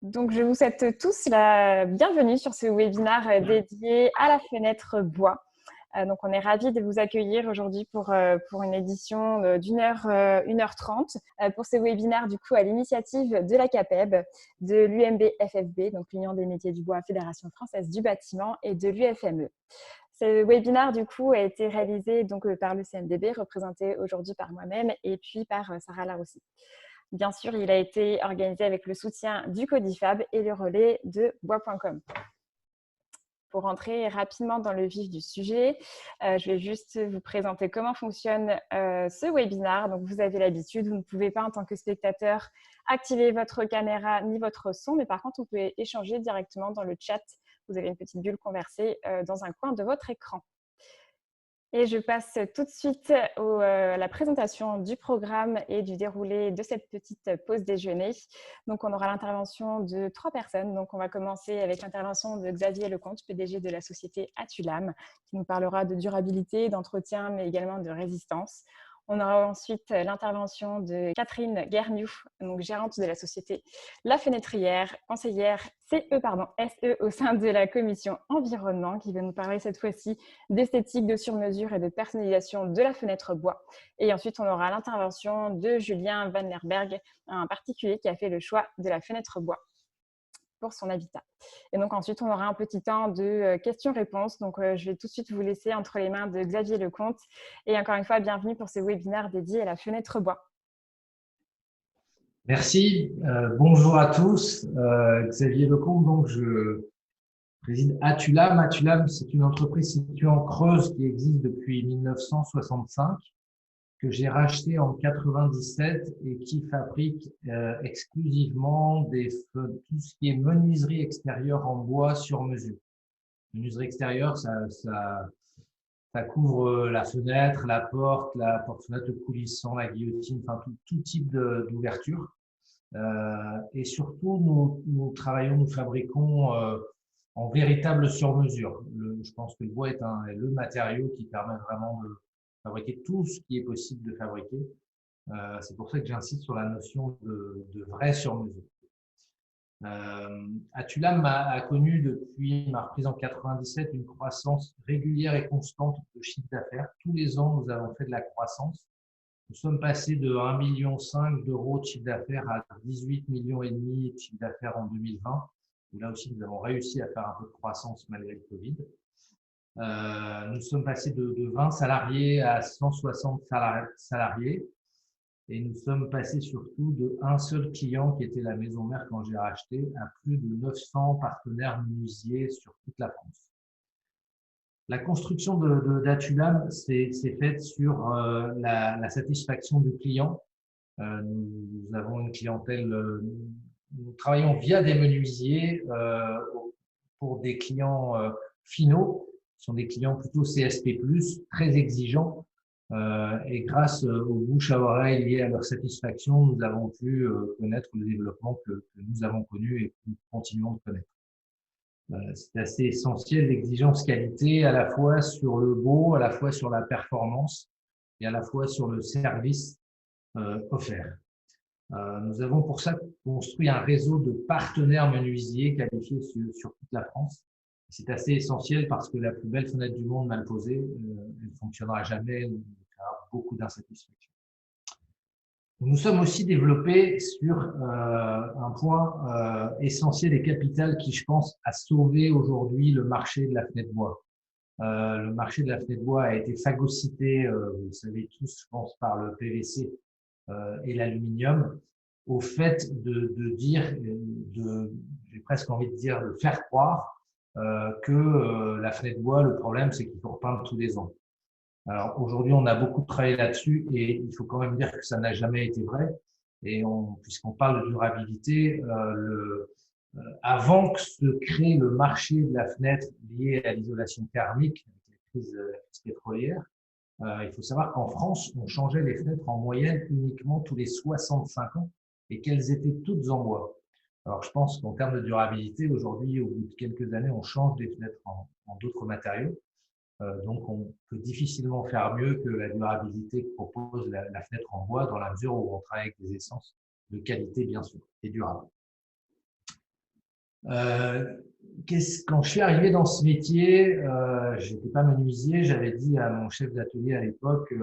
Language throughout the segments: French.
Donc, je vous souhaite tous la bienvenue sur ce webinaire dédié à la fenêtre bois. Donc, on est ravis de vous accueillir aujourd'hui pour une édition d'une heure, 1h30 pour ce webinaire du coup à l'initiative de la CAPEB, de l'UMB-FFB, donc l'Union des métiers du bois, Fédération française du bâtiment, et de l'UFME. Ce webinaire du coup a été réalisé donc par le CNDB, représenté aujourd'hui par moi-même et puis par Sarah Laroussi. Bien sûr, il a été organisé avec le soutien du Codifab et le relais de bois.com. Pour rentrer rapidement dans le vif du sujet, je vais juste vous présenter comment fonctionne ce webinaire. Donc, vous avez l'habitude, vous ne pouvez pas en tant que spectateur activer votre caméra ni votre son, mais par contre, vous pouvez échanger directement dans le chat. Vous avez une petite bulle conversée dans un coin de votre écran. Et je passe tout de suite à la présentation du programme et du déroulé de cette petite pause déjeuner. Donc, on aura l'intervention de 3 personnes. Donc, on va commencer avec l'intervention de Xavier Lecomte, PDG de la société Atulam, qui nous parlera de durabilité, d'entretien, mais également de résistance. On aura ensuite l'intervention de Catherine Guerniou, donc gérante de la société La Fenétrière, conseillère SE au sein de la commission environnement, qui va nous parler cette fois-ci d'esthétique, de sur-mesure et de personnalisation de la fenêtre bois. Et ensuite, on aura l'intervention de Julien Van Lerberg, un particulier qui a fait le choix de la fenêtre bois pour son habitat. Et donc ensuite, on aura un petit temps de questions-réponses. Donc, je vais tout de suite vous laisser entre les mains de Xavier Lecomte. Et encore une fois, bienvenue pour ce webinaire dédié à la fenêtre bois. Merci. Bonjour à tous. Xavier Lecomte, donc je préside Atulam. Atulam, c'est une entreprise située en Creuse qui existe depuis 1965, que j'ai racheté en 97 et qui fabrique exclusivement tout ce qui est menuiserie extérieure en bois sur mesure. Menuiserie extérieure, ça couvre la fenêtre, la porte-fenêtre, le coulissant, la guillotine, enfin tout type d'ouverture. Et surtout, nous fabriquons en véritable sur-mesure. Je pense que le bois est le matériau qui permet vraiment de fabriquer tout ce qui est possible de fabriquer. C'est pour ça que j'insiste sur la notion de vrai sur-mesure. Atulam a connu depuis ma reprise en 97 une croissance régulière et constante de chiffre d'affaires. Tous les ans, nous avons fait de la croissance. Nous sommes passés de 1,5 million d'euros de chiffre d'affaires à 18,5 millions de chiffre d'affaires en 2020. Et là aussi, nous avons réussi à faire un peu de croissance malgré le Covid. Nous sommes passés de 20 salariés à 160 salariés. Et nous sommes passés surtout d'un seul client qui était la maison mère quand j'ai racheté à plus de 900 partenaires menuisiers sur toute la France. La construction d'Atulam s'est faite sur la satisfaction du client. Nous avons une clientèle, nous travaillons via des menuisiers pour des clients finaux, qui sont des clients plutôt CSP+, très exigeants. Et grâce aux bouche à oreille liées à leur satisfaction, nous avons pu connaître le développement que nous avons connu et que nous continuons de connaître. C'est assez essentiel, l'exigence qualité, à la fois sur le beau, à la fois sur la performance et à la fois sur le service offert. Nous avons pour ça construit un réseau de partenaires menuisiers qualifiés sur toute la France. C'est assez essentiel parce que la plus belle fenêtre du monde mal posée, elle ne fonctionnera jamais, il y aura beaucoup d'insatisfaction. Nous sommes aussi développés sur un point essentiel et capital qui, je pense, a sauvé aujourd'hui le marché de la fenêtre bois. Le marché de la fenêtre bois a été phagocyté, vous le savez tous, je pense, par le PVC et l'aluminium, au fait de dire, j'ai presque envie de dire, de faire croire que la fenêtre bois, le problème, c'est qu'il faut repeindre tous les ans. Alors aujourd'hui, on a beaucoup travaillé là-dessus et il faut quand même dire que ça n'a jamais été vrai. Et puisqu'on parle de durabilité, avant que se crée le marché de la fenêtre lié à l'isolation thermique, avec la crise pétrolière, il faut savoir qu'en France, on changeait les fenêtres en moyenne uniquement tous les 65 ans et qu'elles étaient toutes en bois. Alors je pense qu'en termes de durabilité, aujourd'hui, au bout de quelques années, on change les fenêtres en d'autres matériaux. Donc, on peut difficilement faire mieux que la durabilité que propose la fenêtre en bois dans la mesure où on travaille avec des essences de qualité, bien sûr, et durables. Euh, Quand je suis arrivé dans ce métier, j'étais pas menuisier. J'avais dit à mon chef d'atelier à l'époque,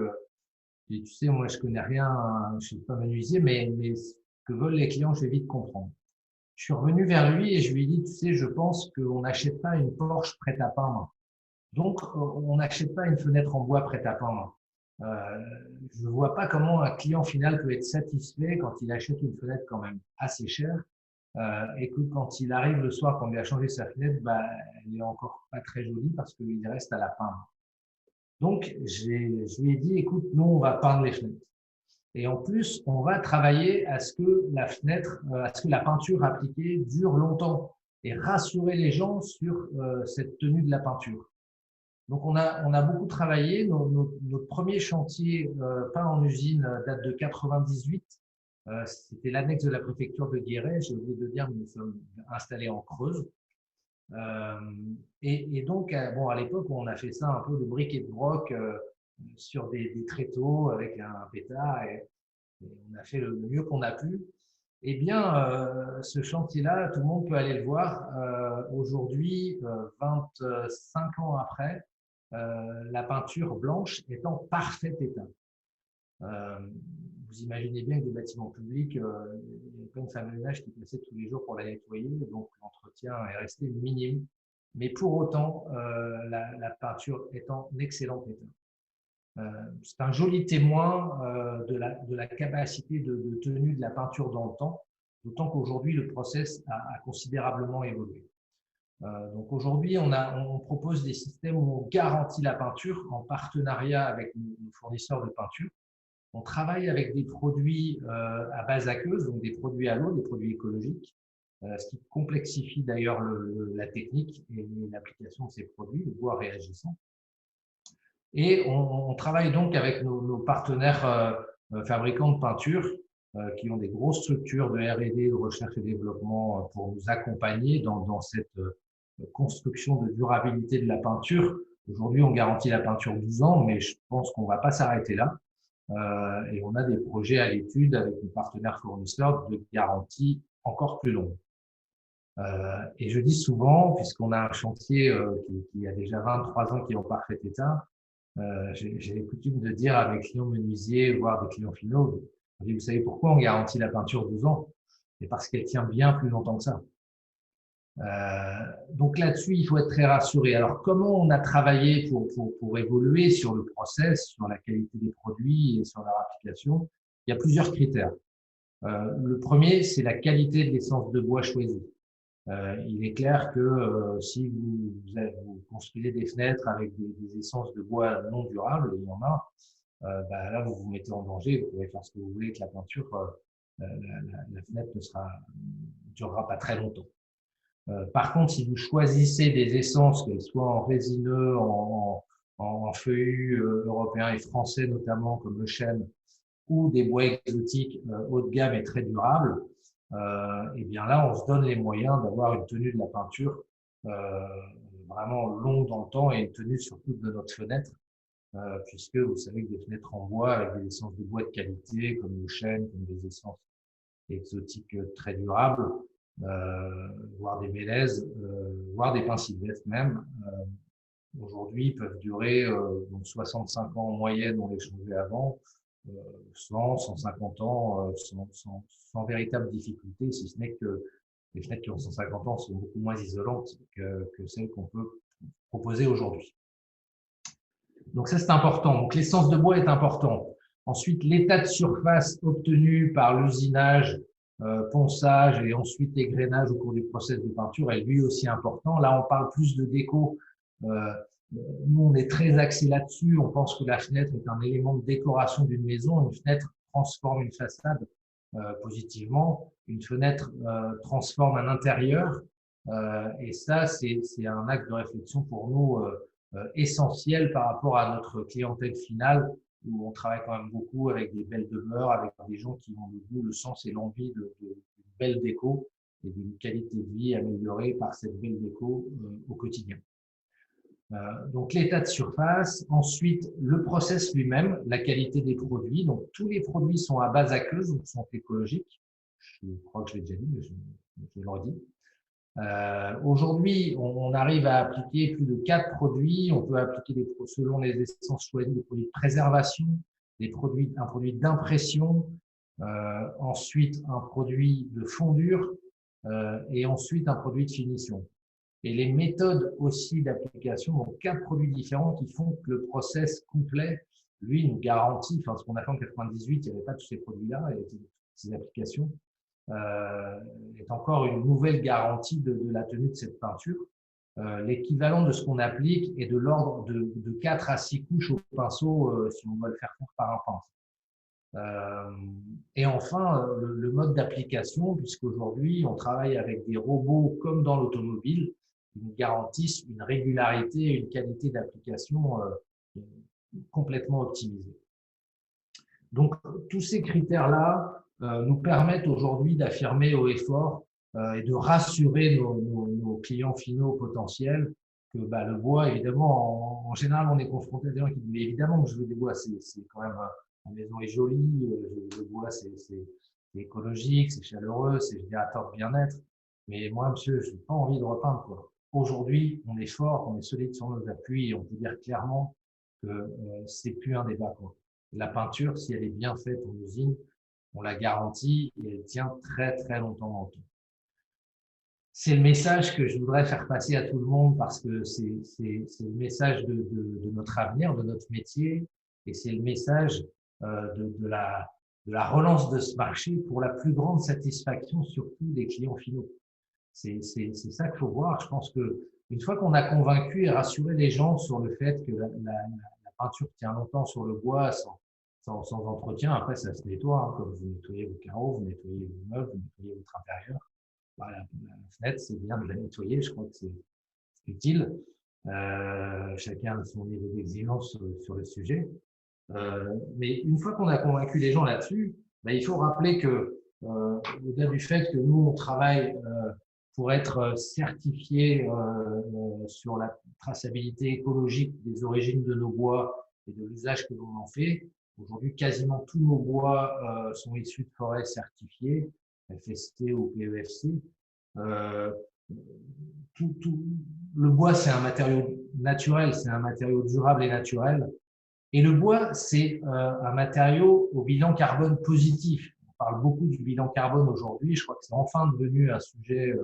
tu sais, moi je connais rien, hein, je suis pas menuisier, mais ce que veulent les clients, je vais vite comprendre. Je suis revenu vers lui et je lui ai dit, tu sais, je pense qu'on n'achète pas une Porsche prête à peindre. Donc, on n'achète pas une fenêtre en bois prête à peindre. Euh, je ne vois pas comment un client final peut être satisfait quand il achète une fenêtre quand même assez chère et que quand il arrive le soir, quand il a changé sa fenêtre, bah, elle est encore pas très jolie parce qu'il reste à la peindre. Donc, je lui ai dit, écoute, nous, on va peindre les fenêtres. Et en plus, on va travailler à ce que la fenêtre, à ce que la peinture appliquée dure longtemps et rassurer les gens sur cette tenue de la peinture. Donc, on a beaucoup travaillé. Notre premier chantier peint en usine date de 98. C'était l'annexe de la préfecture de Guéret. J'ai oublié de dire, mais nous sommes installés en Creuse. Euh, et donc, bon, à l'époque, on a fait ça un peu de briques et de broc sur des tréteaux avec un pétard. Et on a fait le mieux qu'on a pu. Eh bien, ce chantier-là, tout le monde peut aller le voir. Aujourd'hui, 25 ans après, la peinture blanche est en parfait état. Euh, Vous imaginez bien que des bâtiments publics, il n'y a pas une femme de ménage qui passait tous les jours pour la nettoyer, donc l'entretien est resté minime. Mais pour autant, la peinture est en excellent état. C'est un joli témoin de la capacité de tenue de la peinture dans le temps, d'autant qu'aujourd'hui, le process a considérablement évolué. Donc aujourd'hui, on propose des systèmes où on garantit la peinture en partenariat avec nos fournisseurs de peinture. On travaille avec des produits à base aqueuse, donc des produits à l'eau, des produits écologiques, ce qui complexifie d'ailleurs la technique et l'application de ces produits, le bois réagissant. Et on travaille donc avec nos partenaires fabricants de peinture qui ont des grosses structures de R&D, de recherche et développement pour nous accompagner dans cette construction de durabilité de la peinture. Aujourd'hui, on garantit la peinture 12 ans, mais je pense qu'on ne va pas s'arrêter là. Et on a des projets à l'étude avec nos partenaires fournisseurs de garantie encore plus longue. Et je dis souvent, puisqu'on a un chantier qui a déjà 23 ans qui est en parfait état, j'ai coutume de dire à mes clients menuisiers, voire des clients finaux, vous savez pourquoi on garantit la peinture 12 ans? C'est parce qu'elle tient bien plus longtemps que ça. Donc là-dessus, il faut être très rassuré. Alors, comment on a travaillé pour évoluer sur le process, sur la qualité des produits et sur leur application? Il y a plusieurs critères. Le premier, c'est la qualité de l'essence de bois choisie. Il est clair que si vous construisez des fenêtres avec des essences de bois non durables, il y en a, bah, là, vous vous mettez en danger. Vous pouvez faire ce que vous voulez avec la peinture. La fenêtre ne durera pas très longtemps. Par contre, si vous choisissez des essences, qu'elles soient en résineux, en feuillus européens et français notamment, comme le chêne, ou des bois exotiques haut de gamme et très durables, et bien là, on se donne les moyens d'avoir une tenue de la peinture vraiment longue dans le temps et une tenue surtout de notre fenêtre, puisque vous savez que des fenêtres en bois avec des essences de bois de qualité, comme le chêne, comme des essences exotiques très durables, voire des mélèzes, voire des pins sylvestres même, aujourd'hui peuvent durer donc 65 ans en moyenne, on les changeait avant, 100, 150 ans sans véritable difficulté, si ce n'est que les fenêtres qui ont 150 ans sont beaucoup moins isolantes que celles qu'on peut proposer aujourd'hui. Donc ça, c'est important. Donc l'essence de bois est important. Ensuite, l'état de surface obtenu par l'usinage, ponçage et ensuite égrainage au cours du process de peinture est lui aussi important. Là, on parle plus de déco. Nous, on est très axé là-dessus. On pense que la fenêtre est un élément de décoration d'une maison. Une fenêtre transforme une façade positivement. Une fenêtre transforme un intérieur. Et ça, c'est un acte de réflexion pour nous essentiel par rapport à notre clientèle finale, où on travaille quand même beaucoup avec des belles demeures, avec des gens qui ont le goût, le sens et l'envie d'une belle déco et d'une qualité de vie améliorée par cette belle déco au quotidien. Donc l'état de surface, ensuite le process lui-même, la qualité des produits. Donc tous les produits sont à base aqueuse, donc sont écologiques. Je crois que je l'ai déjà dit, mais je le redis. Aujourd'hui, on arrive à appliquer plus de 4 produits. On peut appliquer selon les essences choisies, des produits de préservation, un produit d'impression, ensuite un produit de fondure et ensuite un produit de finition. Et les méthodes aussi d'application, donc 4 produits différents qui font que le process complet, lui, nous garantit, enfin ce qu'on a fait en 98, il n'y avait pas tous ces produits-là et ces applications, est encore une nouvelle garantie de la tenue de cette peinture. L'équivalent de ce qu'on applique est de l'ordre de 4 à 6 couches au pinceau si on doit le faire faire par un pinceau. Et enfin, le mode d'application, puisqu'aujourd'hui, on travaille avec des robots comme dans l'automobile, qui nous garantissent une régularité et une qualité d'application complètement optimisée. Donc, tous ces critères-là nous permettent aujourd'hui d'affirmer haut et fort et de rassurer nos clients finaux potentiels que le bois, évidemment, en général, on est confronté à des gens qui disent mais évidemment que je veux des bois, c'est quand même, la maison est jolie, le bois, c'est écologique, c'est chaleureux, c'est générateur de bien-être. Mais moi, monsieur, je n'ai pas envie de repeindre, quoi. Aujourd'hui, on est fort, on est solide sur nos appuis et on peut dire clairement que c'est plus un débat, quoi. La peinture, si elle est bien faite en usine, on la garantit et elle tient très très longtemps dans le temps. C'est le message que je voudrais faire passer à tout le monde parce que c'est le message de notre avenir, de notre métier et c'est le message de la relance de ce marché pour la plus grande satisfaction surtout des clients finaux. C'est ça qu'il faut voir. Je pense que une fois qu'on a convaincu et rassuré les gens sur le fait que la peinture tient longtemps sur le bois sans entretien, après ça se nettoie, hein, comme vous nettoyez vos carreaux, vous nettoyez vos meubles, vous nettoyez votre intérieur. Voilà, la fenêtre, c'est bien de la nettoyer, je crois que c'est utile. Chacun a son niveau d'exigence sur le sujet. Mais une fois qu'on a convaincu les gens là-dessus, il faut rappeler que au-delà du fait que nous, on travaille pour être certifié sur la traçabilité écologique des origines de nos bois et de l'usage que l'on en fait. Aujourd'hui, quasiment tous nos bois sont issus de forêts certifiées, FSC ou PEFC. Le bois, c'est un matériau naturel, c'est un matériau durable et naturel. Et le bois, c'est un matériau au bilan carbone positif. On parle beaucoup du bilan carbone aujourd'hui. Je crois que c'est enfin devenu un sujet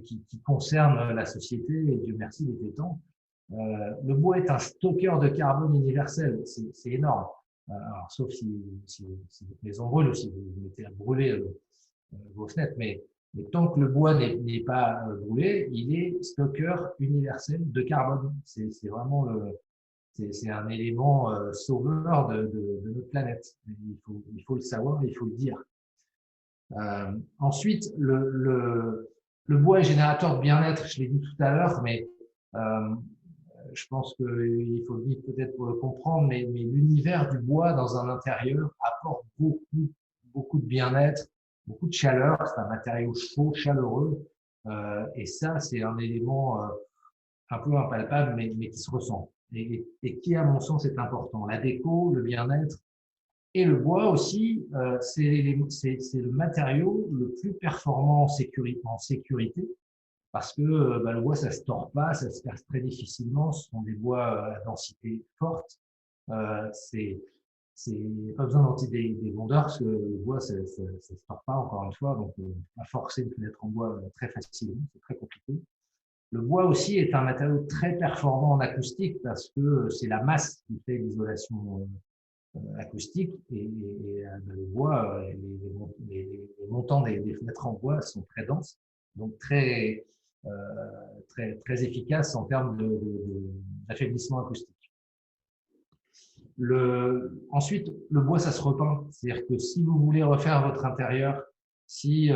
qui concerne la société, et Dieu merci, il était temps. Le bois est un stockeur de carbone universel. C'est énorme. Alors, sauf si votre maison brûle ou si vous mettez à brûler vos fenêtres. Mais tant que le bois n'est pas brûlé, il est stockeur universel de carbone. C'est vraiment c'est un élément sauveur de notre planète. Il faut le savoir, il faut le dire. Ensuite, le bois est générateur de bien-être, je l'ai dit tout à l'heure, mais je pense qu'il faut le dire peut-être pour le comprendre, mais l'univers du bois dans un intérieur apporte beaucoup de bien-être, beaucoup de chaleur. C'est un matériau chaud, chaleureux, et ça, c'est un élément un peu impalpable, mais qui se ressent et qui, à mon sens, est important. La déco, le bien-être et le bois aussi, c'est le matériau le plus performant en sécurité parce que le bois, ça se tord pas, ça se perce très difficilement. Ce sont des bois à densité forte. C'est pas besoin d'anticiper des vendeurs parce que le bois, ça se tord pas, encore une fois. Donc, on va forcer une fenêtre en bois très facilement. C'est très compliqué. Le bois aussi est un matériau très performant en acoustique parce que c'est la masse qui fait l'isolation acoustique et le bois, les montants des fenêtres en bois sont très denses, donc très efficaces en termes d'affaiblissement acoustique. Ensuite, le bois, ça se repeint. C'est-à-dire que si vous voulez refaire votre intérieur, si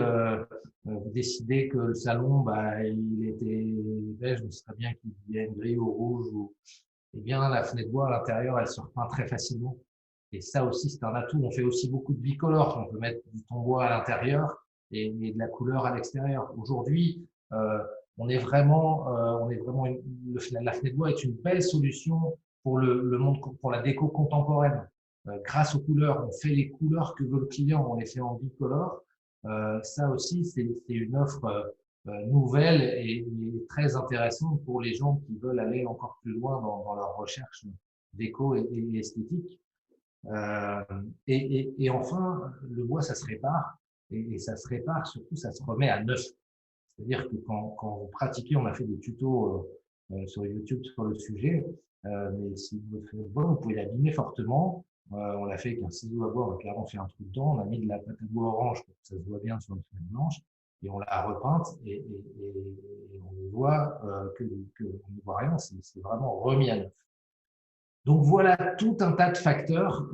vous décidez que le salon, il était beige, mais ce serait bien qu'il vienne gris ou rouge, eh bien, la fenêtre bois à l'intérieur, elle se repeint très facilement. Et ça aussi, c'est un atout. On fait aussi beaucoup de bicolore. On peut mettre du ton bois à l'intérieur et de la couleur à l'extérieur. Aujourd'hui, on est vraiment la fenêtre bois est une belle solution pour le monde, pour la déco contemporaine. Grâce aux couleurs, on fait les couleurs que veut le client, on les fait en bicolore. Ça aussi, c'est une offre nouvelle et très intéressante pour les gens qui veulent aller encore plus loin dans leur recherche déco et esthétique. Et enfin, le bois, ça se répare et ça se répare, surtout, ça se remet à neuf. C'est-à-dire que quand vous pratiquez, on a fait des tutos sur YouTube sur le sujet, mais si vous faites le bois, vous pouvez l'abîmer fortement. On l'a fait avec un ciseau à bois, on a clairement fait un trou dedans, on a mis de la pâte à bois orange pour que ça se voit bien sur une fenêtre blanche, et on l'a repeinte et on ne voit on ne voit rien, c'est vraiment remis à neuf. Donc voilà tout un tas de facteurs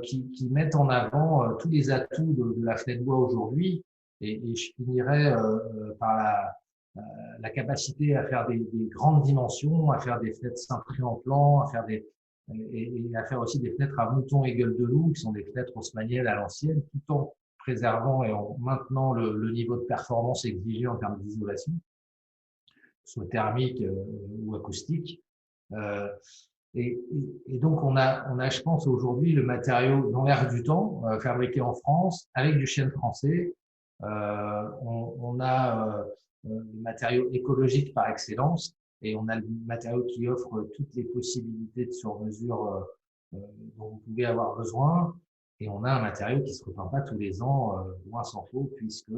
qui mettent en avant tous les atouts de la fenêtre bois aujourd'hui. Et je finirai par la capacité à faire des grandes dimensions, à faire des fenêtres cintrées en plan, et à faire aussi des fenêtres à mouton et gueule de loup, qui sont des fenêtres haussmanniennes à l'ancienne, tout en préservant et en maintenant le niveau de performance exigé en termes d'isolation, soit thermique ou acoustique. Euh, et donc, on a, je pense, aujourd'hui le matériau dans l'air du temps, fabriqué en France, avec du chêne français. On a le matériau écologique par excellence et on a le matériau qui offre toutes les possibilités de sur-mesure dont vous pouvez avoir besoin. Et on a un matériau qui se repeint pas tous les ans, loin s'en faut, puisque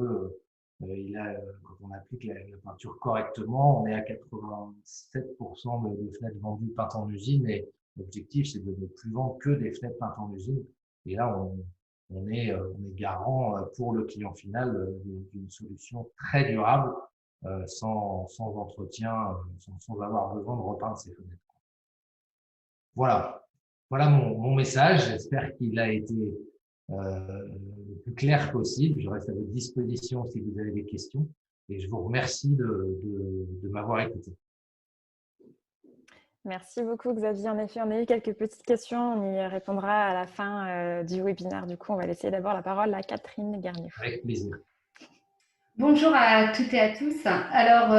quand on applique la peinture correctement, on est à 87% de fenêtres vendues peintes en usine et l'objectif, c'est de ne plus vendre que des fenêtres peintes en usine. Et là, on est garant pour le client final d'une solution très durable, sans entretien, sans avoir besoin de repeindre ses fenêtres. Voilà, voilà mon message. J'espère qu'il a été le plus clair possible. Je reste à votre disposition si vous avez des questions et je vous remercie de m'avoir écouté. Merci beaucoup Xavier. En effet, on a eu quelques petites questions. On y répondra à la fin du webinaire. Du coup, on va laisser d'abord la parole à Catherine Garnier. Avec plaisir. Bonjour à toutes et à tous. Alors,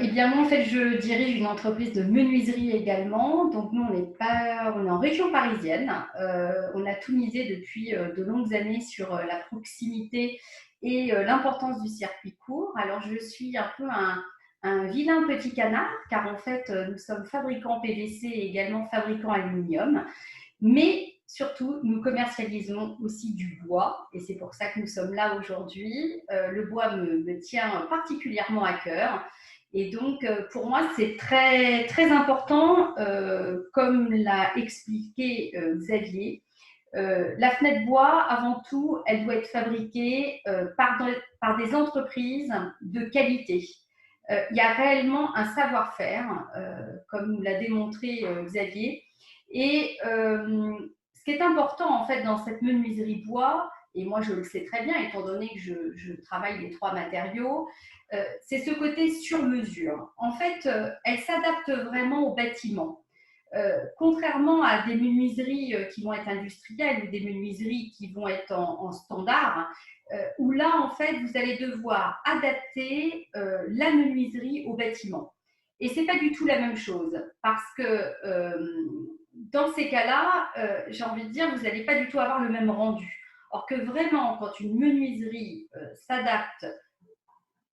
eh bien moi en fait, je dirige une entreprise de menuiserie également. Donc nous, on est en région parisienne. On a tout misé depuis de longues années sur la proximité et l'importance du circuit court. Alors je suis un peu un vilain petit canard, car en fait, nous sommes fabricants PVC et également fabricants aluminium. Mais surtout, nous commercialisons aussi du bois et c'est pour ça que nous sommes là aujourd'hui. Le bois me tient particulièrement à cœur et donc pour moi, c'est très, très important, comme l'a expliqué Xavier. La fenêtre bois, avant tout, elle doit être fabriquée par des entreprises de qualité. Il y a réellement un savoir-faire, comme nous l'a démontré Xavier. Et ce qui est important en fait dans cette menuiserie bois, et moi je le sais très bien étant donné que je travaille les trois matériaux, c'est ce côté sur mesure. En fait, elle s'adapte vraiment au bâtiment. Contrairement à des menuiseries qui vont être industrielles ou des menuiseries qui vont être en standard, où là, en fait, vous allez devoir adapter la menuiserie au bâtiment. Et ce n'est pas du tout la même chose, parce que dans ces cas-là, j'ai envie de dire, vous n'allez pas du tout avoir le même rendu. Or que vraiment, quand une menuiserie s'adapte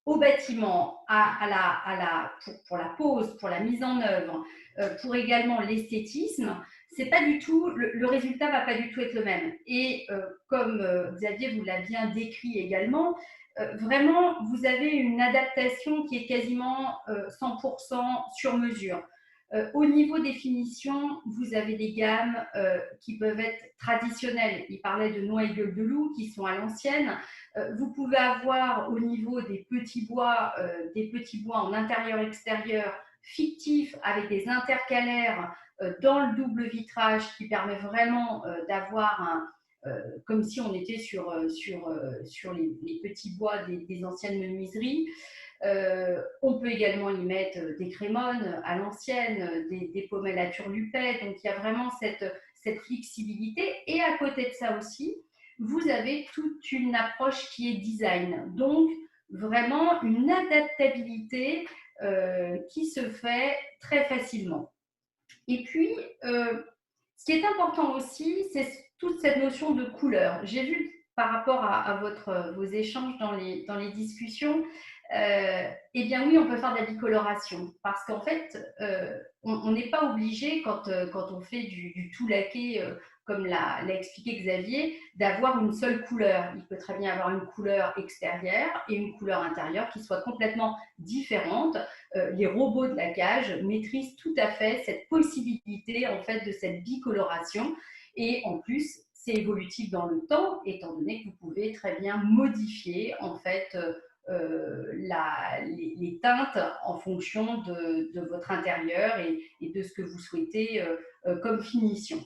au bâtiment, pour la pose, pour la mise en œuvre, pour également l'esthétisme, c'est pas du tout, le résultat va pas du tout être le même. Et comme Xavier vous l'a bien décrit également, vraiment, vous avez une adaptation qui est quasiment 100% sur mesure. Au niveau des finitions, vous avez des gammes qui peuvent être traditionnelles. Il parlait de noix et gueule de loup qui sont à l'ancienne. Vous pouvez avoir au niveau des petits bois en intérieur-extérieur fictifs avec des intercalaires dans le double vitrage qui permet vraiment d'avoir comme si on était sur les petits bois des anciennes menuiseries. On peut également y mettre des crémones à l'ancienne, des pommelles à turlupet. Donc, il y a vraiment cette flexibilité. Et à côté de ça aussi, vous avez toute une approche qui est design. Donc, vraiment une adaptabilité qui se fait très facilement. Et puis, ce qui est important aussi, c'est toute cette notion de couleur. J'ai vu par rapport à vos échanges dans les discussions, Eh bien oui, on peut faire de la bicoloration parce qu'en fait, on n'est pas obligé quand on fait du tout laqué, comme l'a expliqué Xavier, d'avoir une seule couleur. Il peut très bien avoir une couleur extérieure et une couleur intérieure qui soient complètement différentes. Les robots de la cage maîtrisent tout à fait cette possibilité en fait de cette bicoloration et en plus c'est évolutif dans le temps étant donné que vous pouvez très bien modifier en fait les teintes en fonction de votre intérieur et de ce que vous souhaitez comme finition.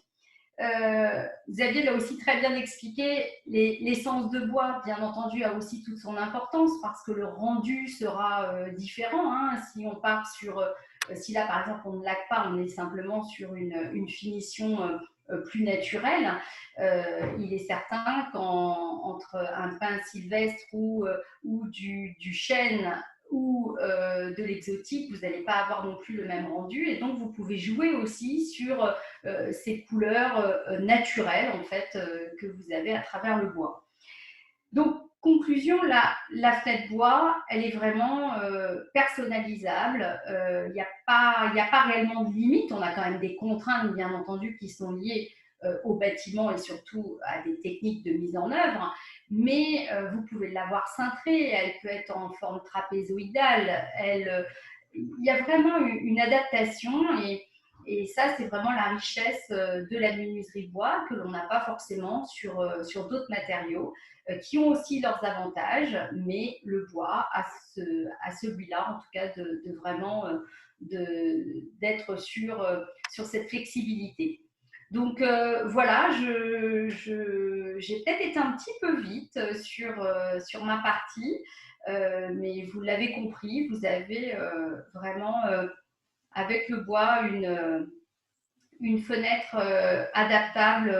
Xavier l'a aussi très bien expliqué, l'essence de bois, bien entendu, a aussi toute son importance parce que le rendu sera différent. Hein, si on part sur, si là par exemple on ne laque pas, on est simplement sur une finition plus naturelle, il est certain qu'entre un pin sylvestre ou du chêne ou de l'exotique, vous n'allez pas avoir non plus le même rendu et donc vous pouvez jouer aussi sur ces couleurs naturelles en fait que vous avez à travers le bois. Donc conclusion, la fenêtre bois, elle est vraiment personnalisable. Il n'y a pas réellement de limite. On a quand même des contraintes bien entendu qui sont liées au bâtiment et surtout à des techniques de mise en œuvre, mais vous pouvez l'avoir cintrée, elle peut être en forme trapézoïdale, il y a vraiment une adaptation et ça, c'est vraiment la richesse de la menuiserie bois que l'on n'a pas forcément sur d'autres matériaux qui ont aussi leurs avantages, mais le bois a celui-là, en tout cas, de vraiment d'être sur cette flexibilité. Donc voilà, j'ai peut-être été un petit peu vite sur ma partie, mais vous l'avez compris, vous avez vraiment avec le bois une fenêtre adaptable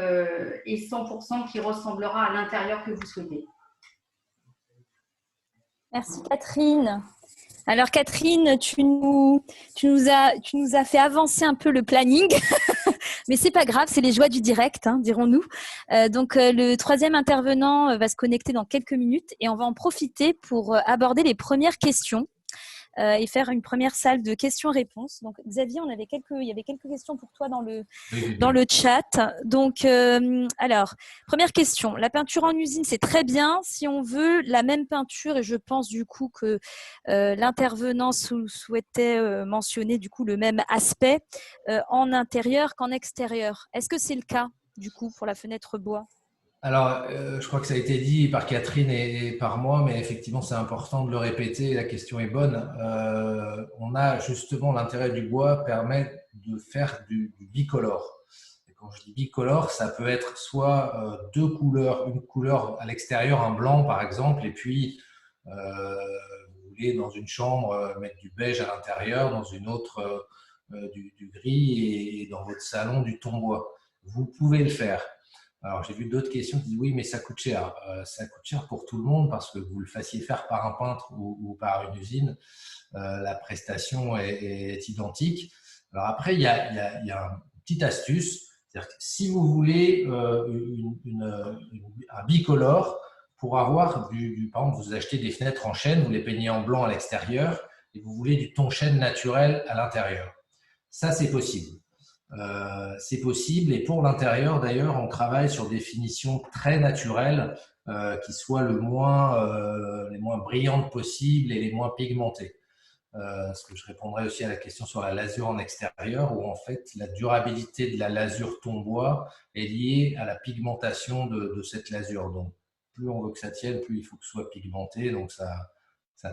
et 100% qui ressemblera à l'intérieur que vous souhaitez. Merci Catherine. Alors Catherine, tu nous as fait avancer un peu le planning, mais c'est pas grave, c'est les joies du direct, hein, dirons-nous. Donc le troisième intervenant va se connecter dans quelques minutes et on va en profiter pour aborder les premières questions. Et faire une première salle de questions-réponses. Donc Xavier, il y avait quelques questions pour toi dans le chat. Donc alors, première question, la peinture en usine, c'est très bien si on veut la même peinture et je pense du coup que l'intervenant souhaitait mentionner du coup le même aspect en intérieur qu'en extérieur. Est-ce que c'est le cas du coup pour la fenêtre bois ? Alors, je crois que ça a été dit par Catherine et par moi, mais effectivement, c'est important de le répéter. La question est bonne. On a justement l'intérêt du bois permet de faire du bicolore. Et quand je dis bicolore, ça peut être soit deux couleurs, une couleur à l'extérieur, un blanc par exemple, et puis vous voulez dans une chambre mettre du beige à l'intérieur, dans une autre du gris et dans votre salon du ton bois. Vous pouvez le faire. Alors, j'ai vu d'autres questions qui disent oui, mais ça coûte cher. Ça coûte cher pour tout le monde parce que vous le fassiez faire par un peintre ou par une usine. La prestation est identique. Alors après, il y a une petite astuce. C'est-à-dire que si vous voulez un bicolore, pour avoir par exemple, vous achetez des fenêtres en chêne, vous les peignez en blanc à l'extérieur et vous voulez du ton chêne naturel à l'intérieur. Ça, c'est possible. C'est possible et pour l'intérieur d'ailleurs on travaille sur des finitions très naturelles qui soient les moins brillantes possibles et les moins pigmentées. Parce que je répondrai aussi à la question sur la lasure en extérieur où en fait la durabilité de la lasure ton bois est liée à la pigmentation de cette lasure. Donc plus on veut que ça tienne, plus il faut que ce soit pigmenté, donc ça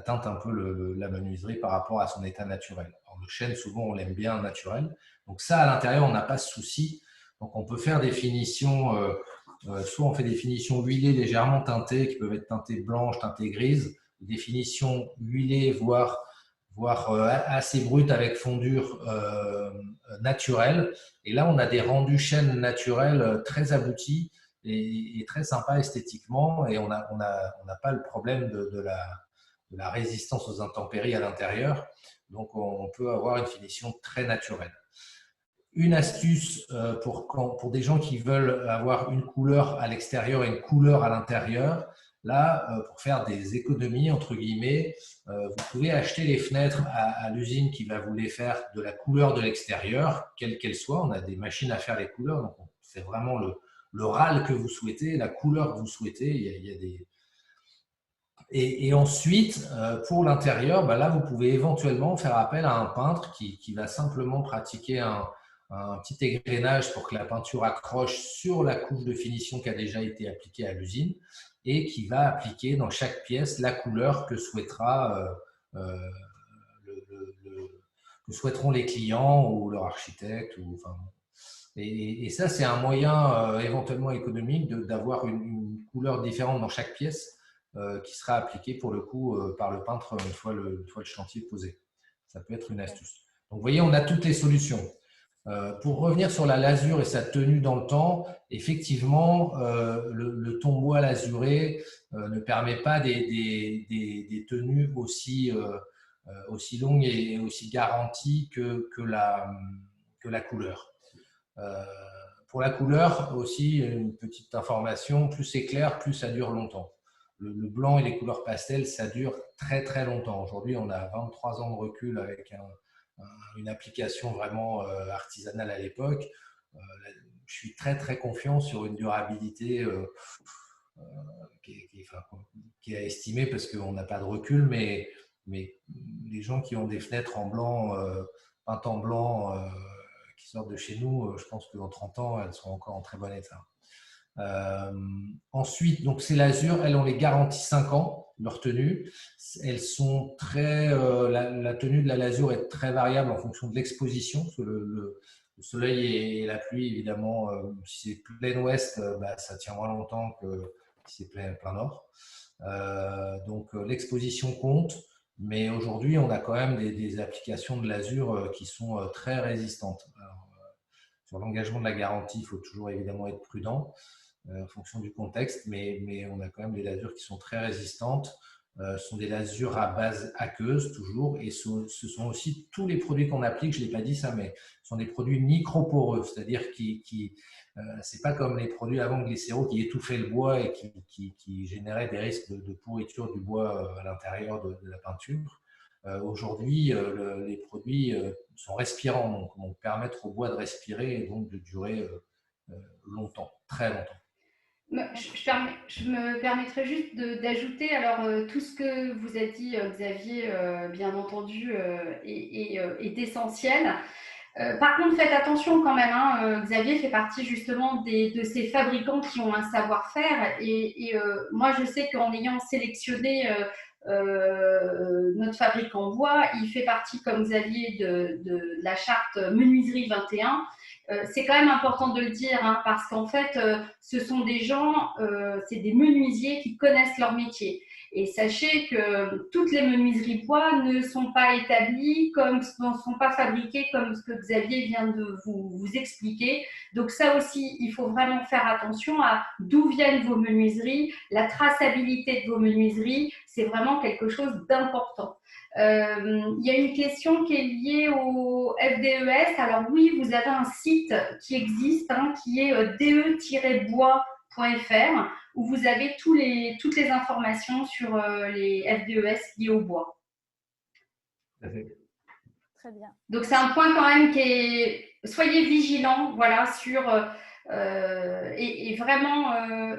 teinte un peu la menuiserie par rapport à son état naturel. Alors, le chêne, souvent, on l'aime bien naturel. Donc ça, à l'intérieur, on n'a pas de souci. Donc on peut faire des finitions, soit on fait des finitions huilées légèrement teintées, qui peuvent être teintées blanches, teintées grises, des finitions huilées, voire assez brutes avec fondure naturelle. Et là, on a des rendus chêne naturels très aboutis et très sympas esthétiquement. Et on n'a pas le problème de la résistance aux intempéries à l'intérieur. Donc, on peut avoir une finition très naturelle. Une astuce pour des gens qui veulent avoir une couleur à l'extérieur et une couleur à l'intérieur, Là, pour faire des économies, entre guillemets, vous pouvez acheter les fenêtres à l'usine qui va vous les faire de la couleur de l'extérieur, quelle qu'elle soit. On a des machines à faire les couleurs, donc on fait vraiment le râle que vous souhaitez, la couleur que vous souhaitez. Il y a des... Et ensuite, pour l'intérieur, là, vous pouvez éventuellement faire appel à un peintre qui va simplement pratiquer un petit égrenage pour que la peinture accroche sur la couche de finition qui a déjà été appliquée à l'usine et qui va appliquer dans chaque pièce la couleur que souhaiteront les clients ou leur architecte. Et ça, c'est un moyen éventuellement économique d'avoir une couleur différente dans chaque pièce qui sera appliquée pour le coup par le peintre une fois le chantier posé. Ça peut être une astuce. Donc, vous voyez, on a toutes les solutions. Pour revenir sur la lasure et sa tenue dans le temps, effectivement, le ton bois lasuré ne permet pas des tenues aussi longues et aussi garanties que la couleur. Pour la couleur aussi, une petite information, plus c'est clair, plus ça dure longtemps. Le blanc et les couleurs pastel, ça dure très très longtemps. Aujourd'hui, on a 23 ans de recul avec une application vraiment artisanale à l'époque. Je suis très très confiant sur une durabilité qui est estimée parce qu'on n'a pas de recul, mais les gens qui ont des fenêtres en blanc, peintes en blanc, qui sortent de chez nous, je pense que dans 30 ans, elles seront encore en très bon état. Ensuite, donc ces lasures, elles ont les garanties 5 ans, leur tenue. Elles sont très, la tenue de la lasure est très variable en fonction de l'exposition. Le soleil et la pluie, évidemment, si c'est plein ouest, ça tient moins longtemps que si c'est plein nord. Donc l'exposition compte, mais aujourd'hui, on a quand même des applications de lasure qui sont très résistantes. Alors, sur l'engagement de la garantie, il faut toujours évidemment être prudent en fonction du contexte, mais on a quand même des lasures qui sont très résistantes. Ce sont des lasures à base aqueuse toujours, et ce sont aussi tous les produits qu'on applique, je ne l'ai pas dit ça, mais ce sont des produits microporeux, c'est-à-dire c'est pas comme les produits avant glycéro qui étouffaient le bois et qui généraient des risques de pourriture du bois à l'intérieur de la peinture. Aujourd'hui, les produits sont respirants, donc permettent au bois de respirer et donc de durer longtemps, très longtemps. Je me permettrai juste d'ajouter, alors tout ce que vous a dit Xavier, bien entendu, est essentiel. Par contre, faites attention quand même, hein, Xavier fait partie justement de ces fabricants qui ont un savoir-faire et moi je sais qu'en ayant sélectionné notre fabricant bois, il fait partie comme Xavier de la charte menuiserie 21. C'est quand même important de le dire, hein, parce qu'en fait, ce sont des gens, c'est des menuisiers qui connaissent leur métier. Et sachez que toutes les menuiseries bois ne sont pas établies, ne sont pas fabriquées comme ce que Xavier vient de vous expliquer. Donc ça aussi, il faut vraiment faire attention à d'où viennent vos menuiseries, la traçabilité de vos menuiseries, c'est vraiment quelque chose d'important. Il y a une question qui est liée au FDES. Alors oui, vous avez un site qui existe, hein, qui est de-bois.fr, où vous avez toutes les informations sur les FDES liés au bois. Très bien. Donc c'est un point quand même qui est… Soyez vigilants, voilà, sur… et vraiment,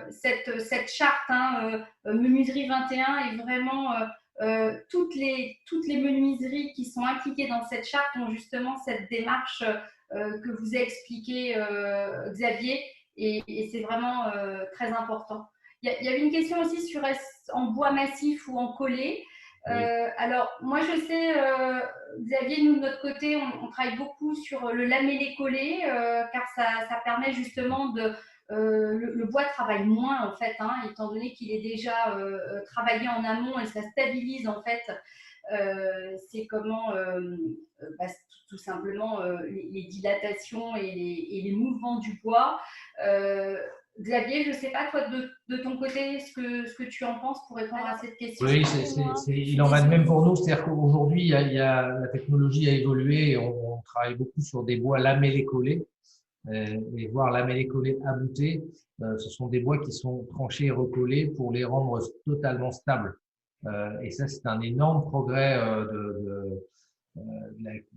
cette charte, hein, menuiserie 21 est vraiment… toutes les menuiseries qui sont impliquées dans cette charte ont justement cette démarche que vous a expliqué Xavier, et c'est vraiment très important. Il y avait une question aussi sur en bois massif ou en collé. Alors, moi, je sais, Xavier, nous, de notre côté, on travaille beaucoup sur le lamellé-collé, car ça permet justement de… le bois travaille moins, en fait, hein, étant donné qu'il est déjà travaillé en amont et ça stabilise, en fait, c'est comment… tout simplement les dilatations et les mouvements du bois. Xavier, je ne sais pas, toi, de ton côté, ce que tu en penses pour répondre à cette question. Oui, il en va de même pour nous. C'est-à-dire qu'aujourd'hui, la technologie a évolué et on travaille beaucoup sur des bois lamellés collés. et voir lamellés collés aboutés, ce sont des bois qui sont tranchés et recollés pour les rendre totalement stables. Et ça, c'est un énorme progrès de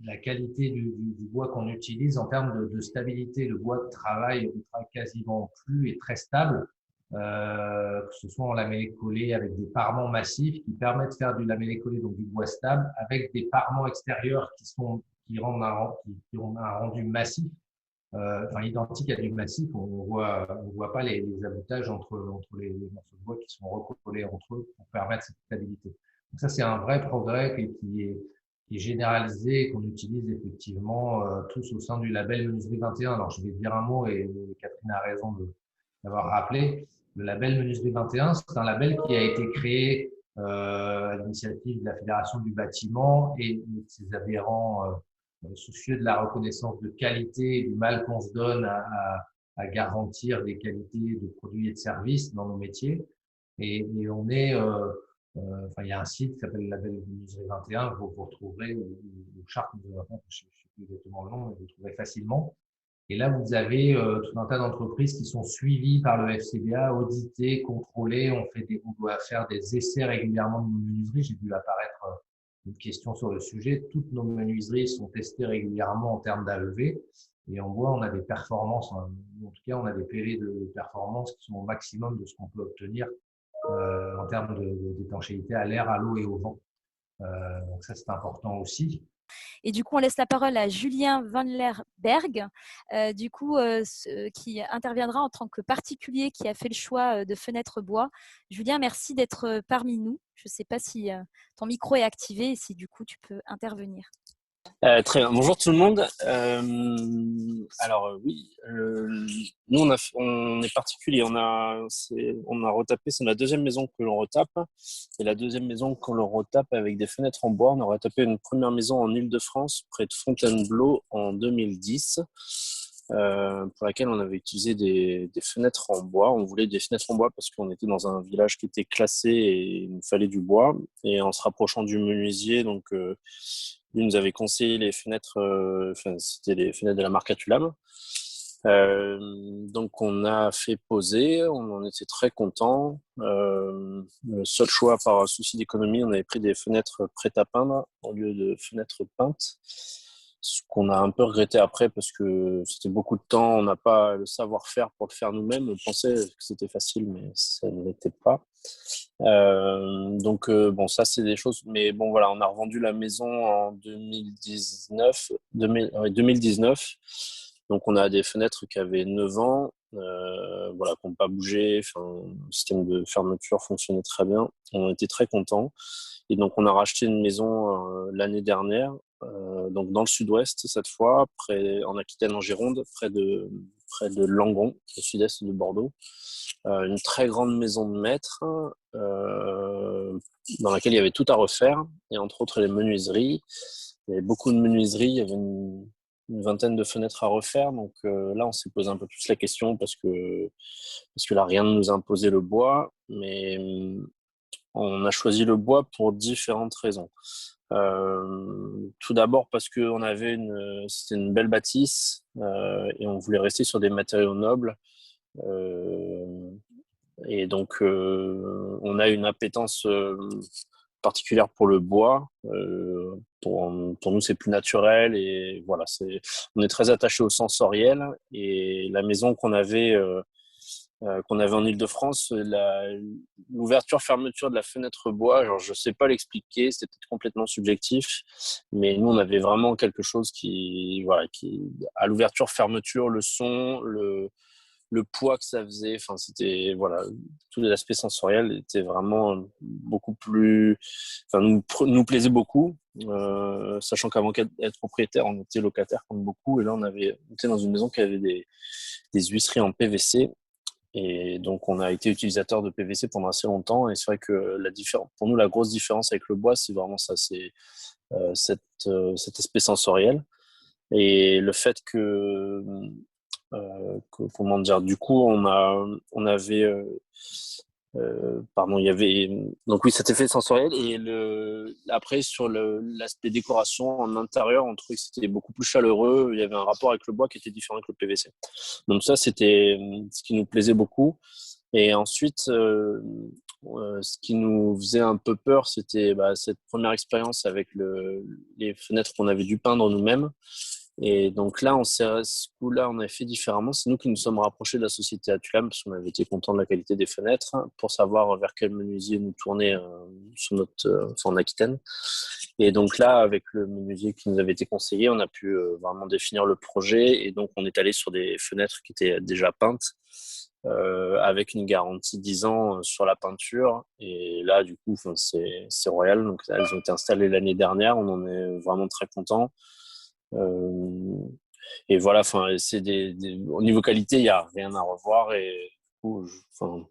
la qualité du bois qu'on utilise en termes de stabilité. Le bois de travail ne travaille quasiment plus et très stable, que ce soit en lamellé collé avec des parements massifs qui permettent de faire du lamellé collé, donc du bois stable, avec des parements extérieurs qui ont un rendu massif, enfin identique à du massif. On voit pas les aboutages entre les morceaux de bois qui sont recollés entre eux pour permettre cette stabilité. Donc ça, c'est un vrai progrès qui est généralisé et qu'on utilise effectivement tous au sein du label Menuiserie 21. Alors, je vais dire un mot et Catherine a raison d'avoir rappelé. Le label Menuiserie 21, c'est un label qui a été créé à l'initiative de la Fédération du bâtiment et de ses adhérents soucieux de la reconnaissance de qualité et du mal qu'on se donne à garantir des qualités de produits et de services dans nos métiers. Et on est enfin, il y a un site qui s'appelle Label Menuiserie 21, vous retrouverez, ou Charte Menuiserie 21, je ne sais plus exactement le nom, mais vous le trouverez facilement. Et là, vous avez tout un tas d'entreprises qui sont suivies par le FCBA, auditées, contrôlées. On doit faire des essais régulièrement de nos menuiseries. J'ai vu apparaître une question sur le sujet. Toutes nos menuiseries sont testées régulièrement en termes d'AEV. Et on voit, on a des performances, en tout cas, on a des PV de performance qui sont au maximum de ce qu'on peut obtenir en termes d'étanchéité à l'air, à l'eau et au vent. Donc ça, c'est important aussi. Et du coup, on laisse la parole à Julien Van Lerberg, qui interviendra en tant que particulier qui a fait le choix de fenêtres bois. Julien, merci d'être parmi nous. Je ne sais pas si ton micro est activé et si du coup tu peux intervenir. Très bien. Bonjour tout le monde. Oui, nous on est particulier. On a retapé. C'est la deuxième maison que l'on retape. Et la deuxième maison que l'on retape avec des fenêtres en bois. On a retapé une première maison en Île-de-France, près de Fontainebleau, en 2010, pour laquelle on avait utilisé des fenêtres en bois. On voulait des fenêtres en bois parce qu'on était dans un village qui était classé et il nous fallait du bois. Et en se rapprochant du menuisier, donc lui nous avait conseillé les fenêtres, c'était les fenêtres de la marque Atulam. Donc on a fait poser, on en était très contents. Le seul choix par souci d'économie, on avait pris des fenêtres prêtes à peindre au lieu de fenêtres peintes. Ce qu'on a un peu regretté après parce que c'était beaucoup de temps, on n'a pas le savoir-faire pour le faire nous-mêmes. On pensait que c'était facile, mais ça ne l'était pas. Bon, ça c'est des choses, mais bon voilà, on a revendu la maison en 2019. Donc on a des fenêtres qui avaient 9 ans, voilà, qui n'ont pas bougé. Enfin, le système de fermeture fonctionnait très bien. On était très contents. Et donc on a racheté une maison l'année dernière, donc dans le sud-ouest cette fois, en Aquitaine, en Gironde, près de Langon, au sud-est de Bordeaux. Une très grande maison de maître dans laquelle il y avait tout à refaire, et entre autres les menuiseries. Il y avait beaucoup de menuiseries, il y avait une vingtaine de fenêtres à refaire. Donc là, on s'est posé un peu plus la question parce que là, rien ne nous a imposé le bois, mais on a choisi le bois pour différentes raisons. Tout d'abord parce que c'était une belle bâtisse et on voulait rester sur des matériaux nobles. Et donc, on a une appétence particulière pour le bois. Pour nous, c'est plus naturel et voilà, on est très attaché au sensoriel. Et la maison qu'on avait en Île-de-France, l'ouverture-fermeture de la fenêtre bois, genre, je sais pas l'expliquer, c'était peut-être complètement subjectif, mais nous, on avait vraiment quelque chose à l'ouverture-fermeture, le son, le poids que ça faisait, enfin, c'était, voilà, tout l'aspect sensoriel était vraiment beaucoup plus, enfin, nous plaisait beaucoup, sachant qu'avant d'être propriétaire, on était locataire comme beaucoup, et là, on était dans une maison qui avait des huisseries en PVC. Et donc, on a été utilisateur de PVC pendant assez longtemps. Et c'est vrai que pour nous, la grosse différence avec le bois, c'est vraiment ça, c'est cet aspect sensoriel. Et le fait comment dire, du coup, on avait Pardon, il y avait donc oui cet effet sensoriel et après sur l'aspect décoration en intérieur, on trouvait que c'était beaucoup plus chaleureux. Il y avait un rapport avec le bois qui était différent que le PVC. Donc ça, c'était ce qui nous plaisait beaucoup. Et ensuite, ce qui nous faisait un peu peur, c'était cette première expérience avec les fenêtres qu'on avait dû peindre nous-mêmes. Et donc là, ce coup-là, on a fait différemment. C'est nous qui nous sommes rapprochés de la société Atulam parce qu'on avait été contents de la qualité des fenêtres pour savoir vers quel menuisier nous tourner en Aquitaine. Et donc là, avec le menuisier qui nous avait été conseillé, on a pu vraiment définir le projet. Et donc, on est allé sur des fenêtres qui étaient déjà peintes avec une garantie 10 ans sur la peinture. Et là, du coup, c'est royal. Donc, là, elles ont été installées l'année dernière. On en est vraiment très contents. Et voilà, au niveau qualité, il n'y a rien à revoir. Et du coup,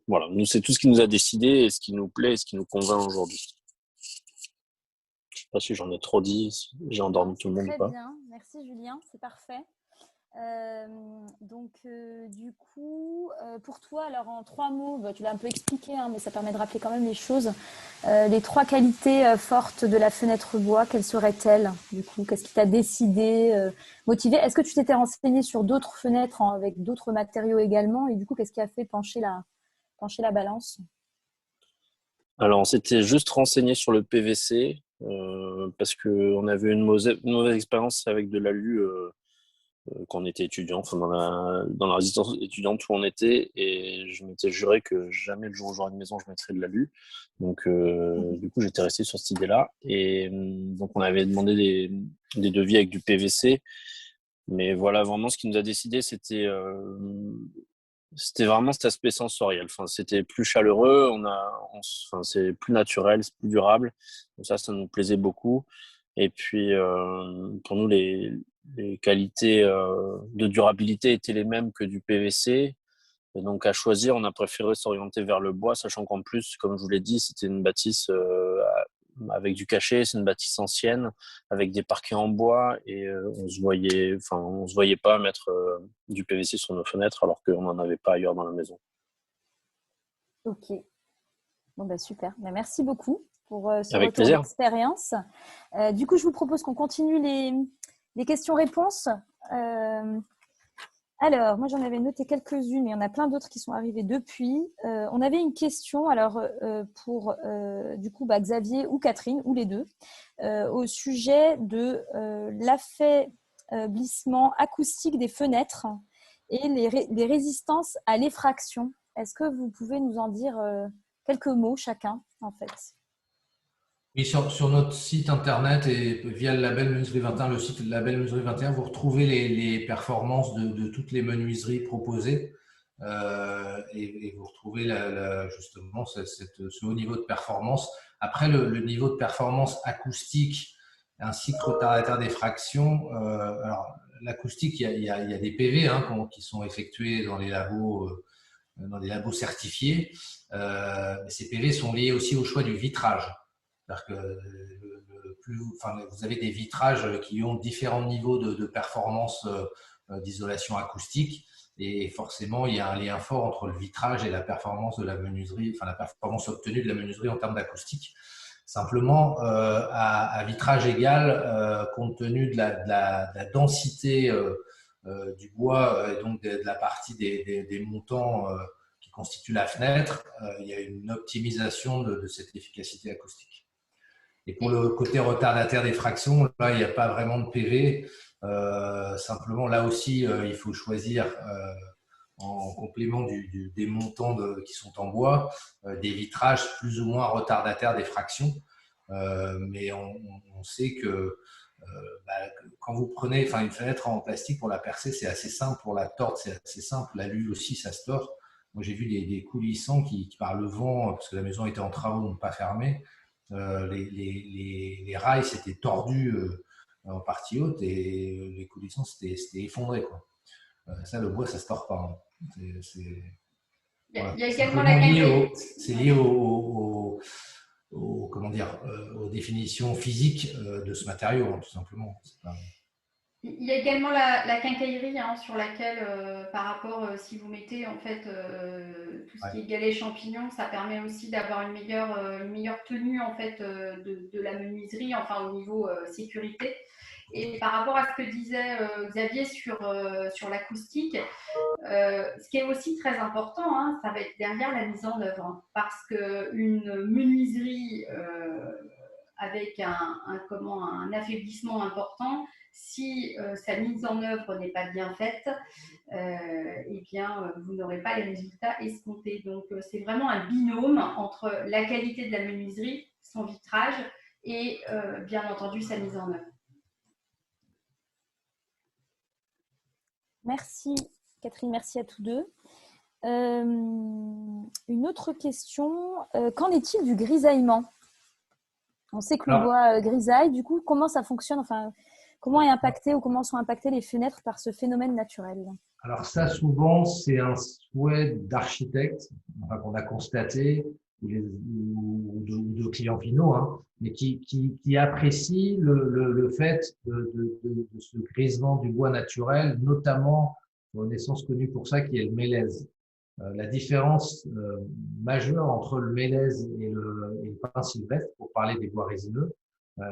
voilà, nous, c'est tout ce qui nous a décidé et ce qui nous plaît et ce qui nous convainc aujourd'hui. Je ne sais pas si j'en ai trop dit, si j'ai endormi tout le monde ou pas. Très bien, merci Julien, c'est parfait. Du coup, pour toi, alors en 3 mots, tu l'as un peu expliqué, mais ça permet de rappeler quand même les choses. Les 3 qualités fortes de la fenêtre bois, quelles seraient-elles du coup? Qu'est-ce qui t'a décidé, motivé? Est-ce que tu t'étais renseigné sur d'autres fenêtres avec d'autres matériaux également? Et du coup, qu'est-ce qui a fait pencher la balance? Alors, on s'était juste renseigné sur le PVC parce qu'on avait une mauvaise expérience avec de l'alu quand on était étudiant, dans la résidence étudiante où on était, et je m'étais juré que jamais le jour où j'aurai une maison, je mettrais de l'alu. Donc, du coup, j'étais resté sur cette idée-là. Et donc, on avait demandé des devis avec du PVC. Mais voilà, vraiment, ce qui nous a décidé, c'était vraiment cet aspect sensoriel. C'était plus chaleureux, c'est plus naturel, c'est plus durable. Donc ça nous plaisait beaucoup. Et puis, pour nous, les qualités de durabilité étaient les mêmes que du PVC. Et donc, à choisir, on a préféré s'orienter vers le bois, sachant qu'en plus, comme je vous l'ai dit, c'était une bâtisse avec du cachet, c'est une bâtisse ancienne, avec des parquets en bois, et on se voyait pas mettre du PVC sur nos fenêtres, alors qu'on n'en avait pas ailleurs dans la maison. Ok. Bon, super. Merci beaucoup pour ce avec retour plaisir. d'expérience. Du coup, je vous propose qu'on continue les questions-réponses. Alors, moi, j'en avais noté quelques-unes, mais il y en a plein d'autres qui sont arrivées depuis. On avait une question, pour du coup Xavier ou Catherine, ou les deux, au sujet de l'affaiblissement acoustique des fenêtres et les résistances à l'effraction. Est-ce que vous pouvez nous en dire quelques mots chacun, en fait? Oui, sur notre site internet et via le label Menuiserie 21, le site label Menuiserie 21, vous retrouvez les performances de toutes les menuiseries proposées et vous retrouvez justement ce haut niveau de performance. Après, le niveau de performance acoustique ainsi que retardataire d'effraction, alors l'acoustique, il y a des PV qui sont effectués dans les labos certifiés. Ces PV sont liés aussi au choix du vitrage. C'est-à-dire que vous avez des vitrages qui ont différents niveaux de performance d'isolation acoustique, et forcément il y a un lien fort entre le vitrage et la performance de la menuiserie, la performance obtenue de la menuiserie en termes d'acoustique. Simplement, à vitrage égal, compte tenu de la densité du bois et donc de la partie des montants qui constituent la fenêtre, il y a une optimisation de cette efficacité acoustique. Et pour le côté retardataire d'effraction, là, il n'y a pas vraiment de PV. Simplement, là aussi, il faut choisir en complément des montants qui sont en bois, des vitrages plus ou moins retardataires d'effraction. Mais on sait que quand vous prenez une fenêtre en plastique pour la percer, c'est assez simple. Pour la tordre, c'est assez simple. L'alu aussi, ça se tord. Moi, j'ai vu des coulissants qui, par le vent, parce que la maison était en travaux, n'ont pas fermé, les rails s'étaient tordus en partie haute et les coulissants s'étaient effondrés, quoi. Ça, le bois, ça se tord pas. Voilà. Il y a également la gamme. C'est lié aux définitions physiques de ce matériau, tout simplement. Il y a également la quincaillerie hein, sur laquelle, par rapport, si vous mettez en fait tout ce Ouais. qui est galets champignons, ça permet aussi d'avoir une meilleure tenue en fait de la menuiserie, enfin au niveau sécurité. Et par rapport à ce que disait Xavier sur l'acoustique, ce qui est aussi très important, hein, ça va être derrière la mise en œuvre, hein, parce qu'une menuiserie avec un affaiblissement important, si sa mise en œuvre n'est pas bien faite, eh bien, vous n'aurez pas les résultats escomptés. Donc, c'est vraiment un binôme entre la qualité de la menuiserie, son vitrage et bien entendu sa mise en œuvre. Merci Catherine, merci à tous deux. Une autre question, qu'en est-il du grisaillement? On sait que le Alors, bois grisaille, du coup, comment ça fonctionne? Enfin, comment est impacté ou comment sont impactées les fenêtres par ce phénomène naturel? alors ça, souvent, c'est un souhait d'architecte, enfin, qu'on a constaté, ou de clients finaux, hein, mais qui apprécient le fait de ce grisement du bois naturel, notamment pour une essence connue pour ça, qui est le mélèze. La différence majeure entre le mélèze et le pin sylvestre, pour parler des bois résineux,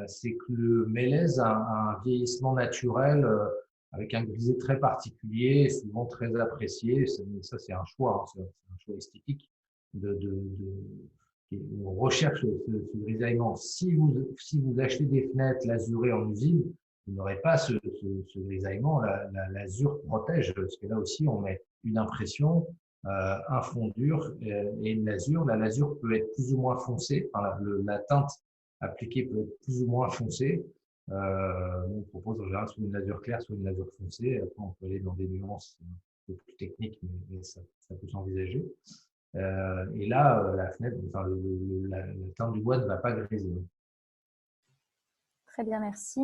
c'est que le mélèze a un vieillissement naturel avec un grisé très particulier, souvent très apprécié. Ça, c'est un choix, hein, c'est un choix esthétique. On recherche ce grisaillement. Si vous achetez des fenêtres lasurées en usine, vous n'aurez pas ce grisaillement. L'azur protège, parce que là aussi, on met une impression, un fond dur et une lasure. La lasure peut être plus ou moins foncée. Enfin, la teinte appliquée peut être plus ou moins foncée. On propose en général soit une lasure claire, soit une lasure foncée. Après, on peut aller dans des nuances un peu plus techniques, mais ça peut s'envisager. Et là, la fenêtre, enfin, la teinte du bois ne va pas griser. Très bien, merci.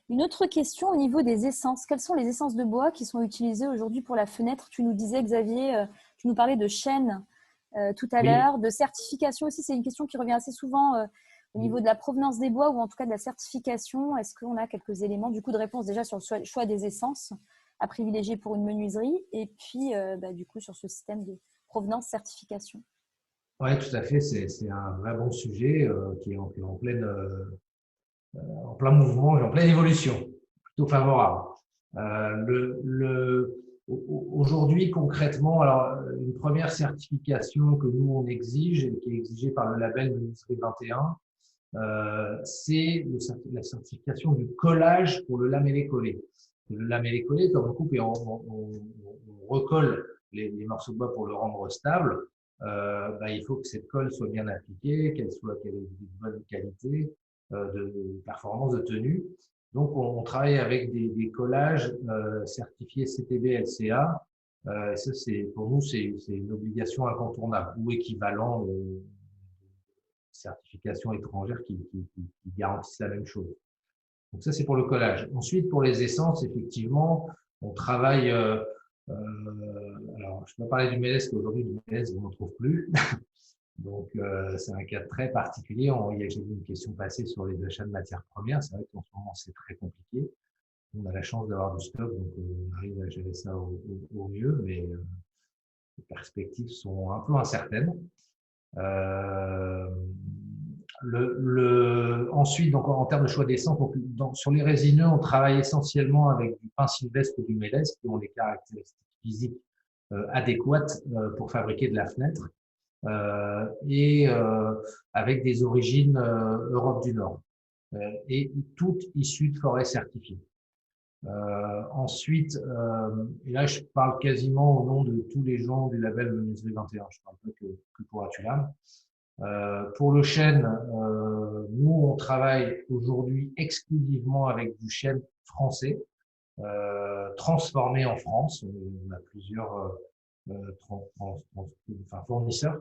Une autre question au niveau des essences. Quelles sont les essences de bois qui sont utilisées aujourd'hui pour la fenêtre? Tu nous disais, Xavier, tu nous parlais de chêne tout à Oui. l'heure, de certification aussi. C'est une question qui revient assez souvent au niveau de la provenance des bois ou en tout cas de la certification. Est-ce qu'on a quelques éléments du coup de réponse déjà sur le choix des essences à privilégier pour une menuiserie et puis du coup sur ce système de provenance certification? Oui, tout à fait. C'est un vrai bon sujet qui est en pleine en plein mouvement et en pleine évolution, plutôt favorable. Aujourd'hui, concrètement, alors une première certification que nous on exige et qui est exigée par le label Menuiserie 21, c'est la certification du collage pour le lamellé-collé. Le lamellé-collé, comme on coupe et on recolle les morceaux de bois pour le rendre stable, il faut que cette colle soit bien appliquée, qu'elle ait de bonne qualité, de performance, de tenue. Donc, on travaille avec des collages certifiés CTB-LCA. Ça, pour nous, c'est une obligation incontournable ou équivalent certifications étrangères qui garantissent la même chose. Donc ça, c'est pour le collage. Ensuite, pour les essences, effectivement, on travaille. Alors, je peux pas parler du mélèze, parce qu'aujourd'hui, du mélèze, on n'en trouve plus. Donc, c'est un cas très particulier. J'ai vu une question passer sur les achats de matières premières. C'est vrai qu'en ce moment, c'est très compliqué. On a la chance d'avoir du stock, donc on arrive à gérer ça au mieux, mais les perspectives sont un peu incertaines. Ensuite, donc, en termes de choix d'essence, sur les résineux, on travaille essentiellement avec du pin sylvestre ou du mélèze qui ont les caractéristiques physiques adéquates pour fabriquer de la fenêtre et avec des origines Europe du Nord et toutes issues de forêts certifiées. Ensuite, et là je parle quasiment au nom de tous les gens du label Menuiserie 21, je ne parle pas que pour Atulam. Pour le chêne, nous on travaille aujourd'hui exclusivement avec du chêne français, transformé en France. On a plusieurs fournisseurs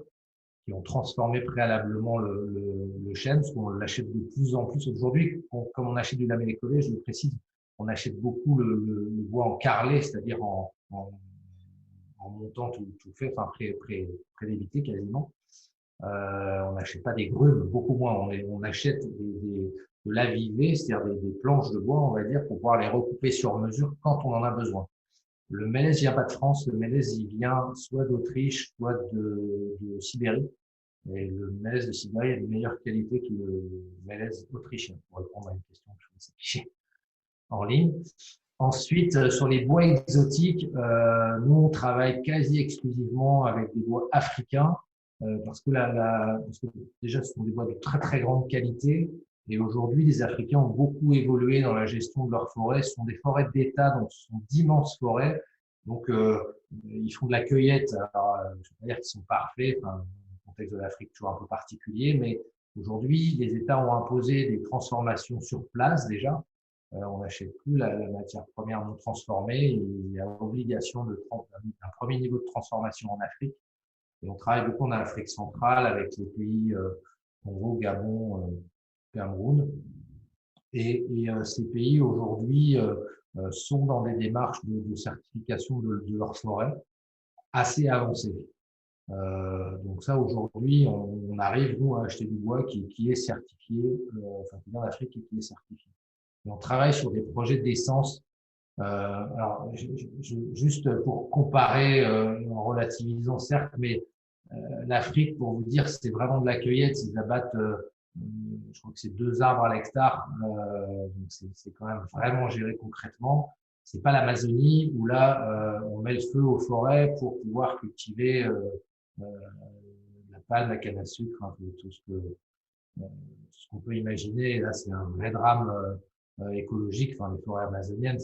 qui ont transformé préalablement le chêne, parce qu'on l'achète de plus en plus aujourd'hui. Comme on achète du lamellé-collé, je le précise, on achète beaucoup le bois en carrelé, c'est-à-dire en montant tout fait, enfin prédébité quasiment. On n'achète pas des grumes, beaucoup moins. On achète de l'avivée, c'est-à-dire des planches de bois, on va dire, pour pouvoir les recouper sur mesure quand on en a besoin. Le mélèze vient pas de France, le mélèze il vient soit d'Autriche, soit de Sibérie. Et le mélèze de Sibérie est de meilleure qualité que le mélèze autrichien, pour répondre à une question que je vais s'afficher en ligne. Ensuite, sur les bois exotiques, nous, on travaille quasi exclusivement avec des bois africains, parce que parce que déjà, ce sont des bois de très, très grande qualité. Et aujourd'hui, les Africains ont beaucoup évolué dans la gestion de leurs forêts. Ce sont des forêts d'État, donc ce sont d'immenses forêts. Donc, ils font de la cueillette. Alors, je ne vais pas dire qu'ils sont parfaits, enfin, le contexte de l'Afrique est toujours un peu particulier, mais aujourd'hui, les États ont imposé des transformations sur place déjà. On n'achète plus la matière première non transformée. Il y a obligation d'un premier niveau de transformation en Afrique. Et on travaille beaucoup en Afrique centrale avec les pays Congo, Gabon, Cameroun. Et ces pays aujourd'hui sont dans des démarches de certification de leurs forêts assez avancées. Donc ça, aujourd'hui, on arrive, nous, à acheter du bois qui est certifié, enfin qui vient d'Afrique et qui est certifié. Et on travaille sur des projets d'essence. Alors, juste pour comparer, en relativisant certes, mais l'Afrique, pour vous dire, c'est vraiment de la cueillette. Ils abattent, je crois que c'est 2 arbres à l'hectare. Donc c'est quand même vraiment géré concrètement. C'est pas l'Amazonie où là, on met le feu aux forêts pour pouvoir cultiver la palme, la canne à sucre, hein, tout ce qu'on peut imaginer. Et là, c'est un vrai drame écologique. Enfin, les forêts amazoniennes,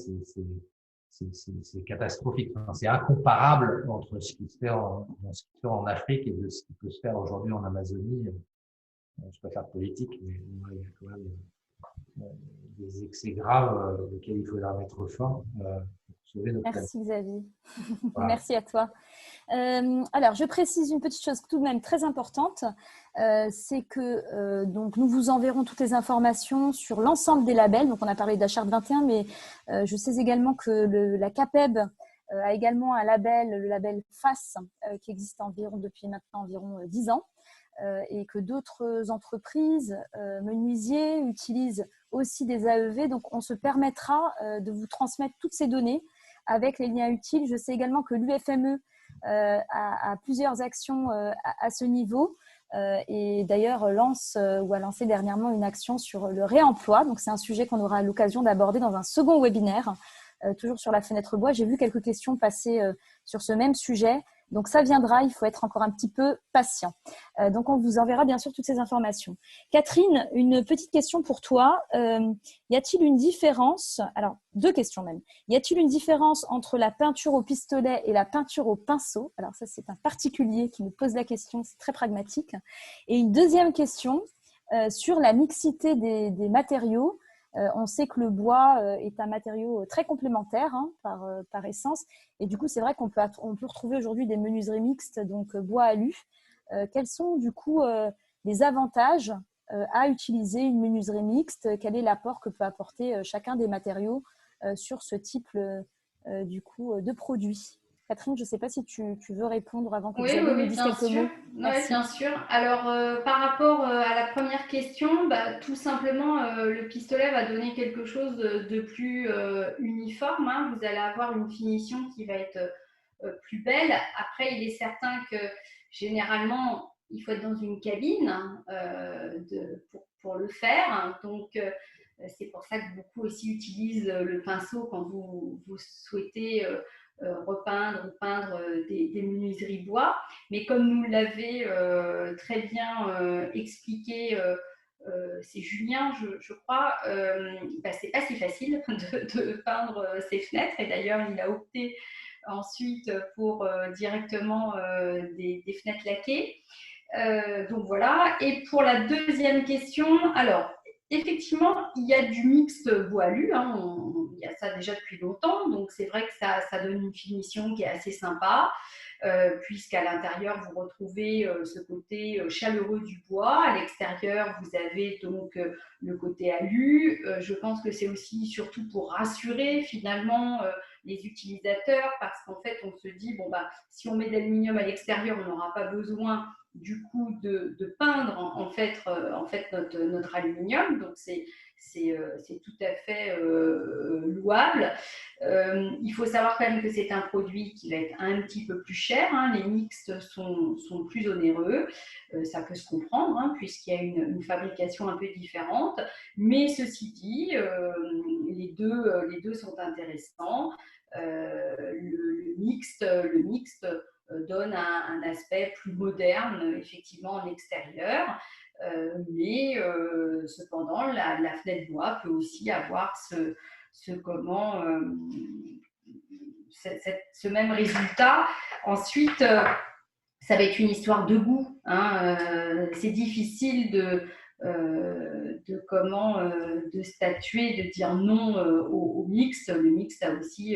c'est catastrophique. Enfin, c'est incomparable entre ce qui se fait ce qui se fait en Afrique et de ce qui peut se faire aujourd'hui en Amazonie. Je ne peux pas faire de politique, mais il y a quand même des excès graves auxquels il faudra mettre fin pour sauver notre planète. Merci Xavier. Voilà. Merci à toi. Alors, je précise une petite chose tout de même très importante, c'est que donc nous vous enverrons toutes les informations sur l'ensemble des labels. Donc, on a parlé de la Charte 21, mais je sais également que la CAPEB a également un label, le label FAS, qui existe depuis maintenant environ 10 ans. Et que d'autres entreprises, menuisiers, utilisent aussi des AEV. Donc, on se permettra de vous transmettre toutes ces données avec les liens utiles. Je sais également que l'UFME a plusieurs actions à ce niveau et d'ailleurs a lancé dernièrement une action sur le réemploi. Donc, c'est un sujet qu'on aura l'occasion d'aborder dans un second webinaire, toujours sur la fenêtre bois. J'ai vu quelques questions passer sur ce même sujet. Donc, ça viendra, il faut être encore un petit peu patient. Donc, on vous enverra bien sûr toutes ces informations. Catherine, une petite question pour toi. Y a-t-il une différence, alors 2 questions même, y a-t-il une différence entre la peinture au pistolet et la peinture au pinceau? Alors ça, c'est un particulier qui me pose la question, c'est très pragmatique. Et une deuxième question sur la mixité des matériaux. On sait que le bois est un matériau très complémentaire par essence. Et du coup, c'est vrai qu'on peut retrouver aujourd'hui des menuiseries mixtes, donc bois alu. Quels sont du coup les avantages à utiliser une menuiserie mixte? Quel est l'apport que peut apporter chacun des matériaux sur ce type de produit? Catherine, je ne sais pas si tu veux répondre avant que Xavier nous dise quelques mots. Oui, bien sûr. Alors, par rapport à la première question, tout simplement, le pistolet va donner quelque chose de plus uniforme. Hein. Vous allez avoir une finition qui va être plus belle. Après, il est certain que généralement, il faut être dans une cabine pour le faire. Donc, c'est pour ça que beaucoup aussi utilisent le pinceau quand vous souhaitez repeindre ou peindre des menuiseries bois. Mais comme nous l'avait très bien expliqué, c'est Julien, je crois, c'est pas si facile de peindre ses fenêtres. Et d'ailleurs, il a opté ensuite pour directement des fenêtres laquées. Donc voilà. Et pour la deuxième question, alors effectivement, il y a du mixte bois alu, hein, il y a ça déjà depuis longtemps, donc c'est vrai que ça donne une finition qui est assez sympa, puisqu'à l'intérieur, vous retrouvez ce côté chaleureux du bois. À l'extérieur, vous avez donc le côté alu. Je pense que c'est aussi surtout pour rassurer finalement les utilisateurs, parce qu'en fait, on se dit, si on met d'aluminium à l'extérieur, on n'aura pas besoin du coup de peindre en fait notre aluminium. Donc c'est tout à fait louable. Il faut savoir quand même que c'est un produit qui va être un petit peu plus cher. Hein. Les mixtes sont plus onéreux. Ça peut se comprendre, hein, puisqu'il y a une fabrication un peu différente. Mais ceci dit, les deux sont intéressants. Le mixte donne un aspect plus moderne, effectivement, en extérieur. Mais cependant, la fenêtre bois peut aussi avoir ce même résultat. Ensuite, ça va être une histoire de goût. Hein. C'est difficile de statuer, de dire non au mix. Le mix a aussi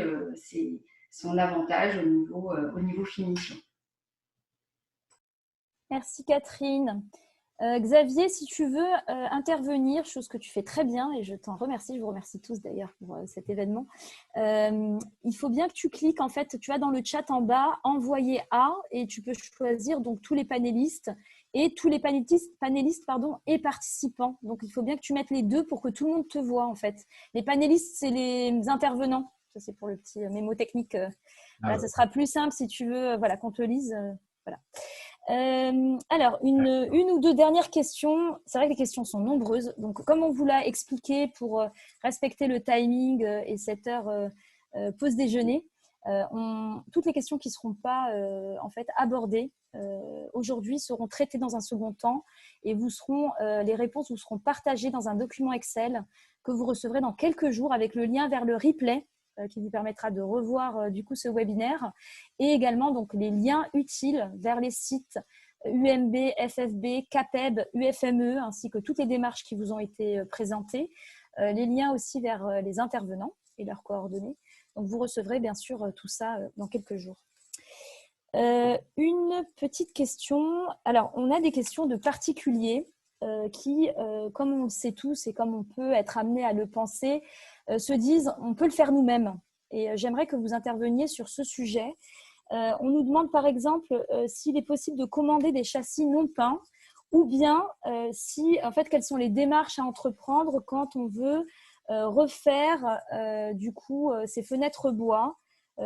son avantage au niveau finition. Merci Catherine. Xavier, si tu veux intervenir, chose que tu fais très bien et je t'en remercie, je vous remercie tous d'ailleurs pour cet événement. Il faut bien que tu cliques, en fait, tu vas dans le chat en bas, envoyer à, et tu peux choisir donc tous les panélistes et et participants. Donc il faut bien que tu mettes les deux pour que tout le monde te voit en fait. Les panélistes, c'est les intervenants. Ça c'est pour le petit mémo technique. Voilà, ce sera plus simple si tu veux qu'on te lise. Voilà. Alors, une ou deux dernières questions. C'est vrai que les questions sont nombreuses. Donc, comme on vous l'a expliqué, pour respecter le timing et cette heure pause déjeuner, toutes les questions qui ne seront pas en fait abordées aujourd'hui seront traitées dans un second temps et les réponses vous seront partagées dans un document Excel que vous recevrez dans quelques jours avec le lien vers le replay qui vous permettra de revoir du coup ce webinaire et également donc les liens utiles vers les sites UMB, FFB, CAPEB, UFME ainsi que toutes les démarches qui vous ont été présentées, les liens aussi vers les intervenants et leurs coordonnées. Donc vous recevrez bien sûr tout ça dans quelques jours. Une petite question. Alors on a des questions de particuliers qui, comme on le sait tous et comme on peut être amené à le penser, se disent on peut le faire nous-mêmes. Et j'aimerais que vous interveniez sur ce sujet. On nous demande par exemple s'il est possible de commander des châssis non peints ou bien quelles sont les démarches à entreprendre quand on veut refaire ces fenêtres bois,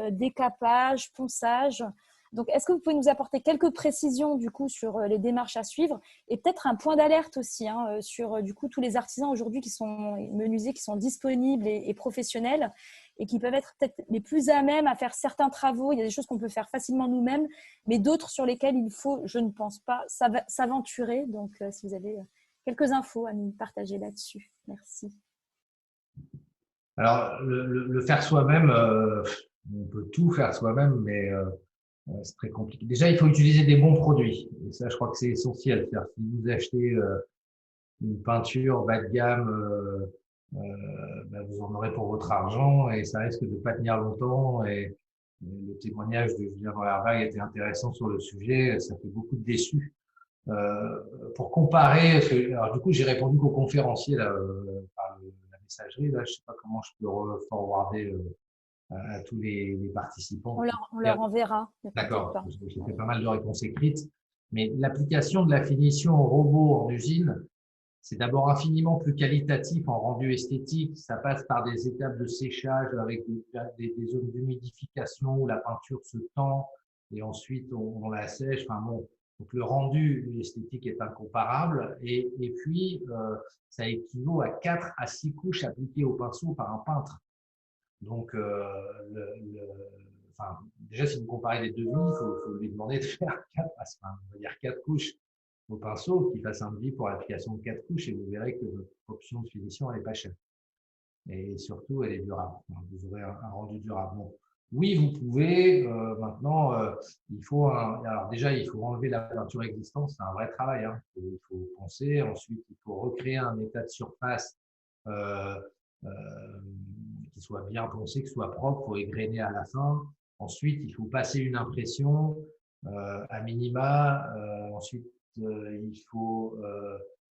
décapage, ponçage. Donc, est-ce que vous pouvez nous apporter quelques précisions du coup sur les démarches à suivre et peut-être un point d'alerte aussi sur du coup tous les artisans aujourd'hui qui sont menuisiers, qui sont disponibles et professionnels et qui peuvent être peut-être les plus à même à faire certains travaux. Il y a des choses qu'on peut faire facilement nous-mêmes, mais d'autres sur lesquelles il faut, je ne pense pas, s'aventurer. Donc, si vous avez quelques infos à nous partager là-dessus. Merci. Alors, le faire soi-même, on peut tout faire soi-même, mais c'est très compliqué. Déjà, il faut utiliser des bons produits. Et ça, je crois que c'est essentiel. C'est-à-dire, si vous achetez une peinture bas de gamme, vous en aurez pour votre argent et ça risque de ne pas tenir longtemps. Et le témoignage de Julien Van Herwaeg était intéressant sur le sujet. Ça fait beaucoup de déçus. Pour comparer, alors du coup, j'ai répondu qu'aux conférenciers là, par la messagerie. Là, je ne sais pas comment je peux forwarder à tous les participants. On leur enverra. D'accord, j'ai fait pas mal de réponses écrites. Mais l'application de la finition au robot en usine, c'est d'abord infiniment plus qualitatif en rendu esthétique. Ça passe par des étapes de séchage avec des zones d'humidification où la peinture se tend et ensuite on la sèche. Enfin bon, donc le rendu esthétique est incomparable. Et puis, ça équivaut à 4 à 6 couches appliquées au pinceau par un peintre. Donc, déjà, si vous comparez les devis, il faut lui demander de faire 4 couches au pinceau, qu'il fasse un devis pour l'application de 4 couches et vous verrez que votre option de finition, elle n'est pas chère. Et surtout, elle est durable. Vous aurez un rendu durable. Bon. Oui, vous pouvez. Maintenant, alors déjà, il faut enlever la peinture existante. C'est un vrai travail. Hein. Il faut poncer. Ensuite, il faut recréer un état de surface qui soit bien poncé, qui soit propre, il faut égrainer à la fin. Ensuite, il faut passer une impression à minima. Ensuite, il faut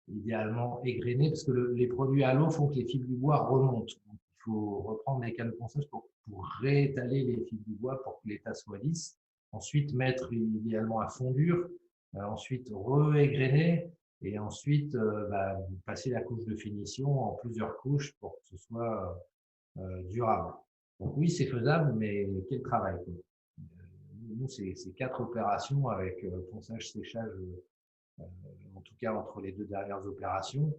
idéalement égrainer parce que les produits à l'eau font que les fibres du bois remontent. Donc, il faut reprendre les cannes de ponçage pour réétaler les fibres du bois pour que l'état soit lisse. Ensuite, mettre idéalement à fondure ensuite re-égrener et ensuite passer la couche de finition en plusieurs couches pour que ce soit durable. Donc oui, c'est faisable, mais quel travail, quoi. Nous, c'est 4 opérations avec ponçage, séchage, en tout cas entre les 2 dernières opérations,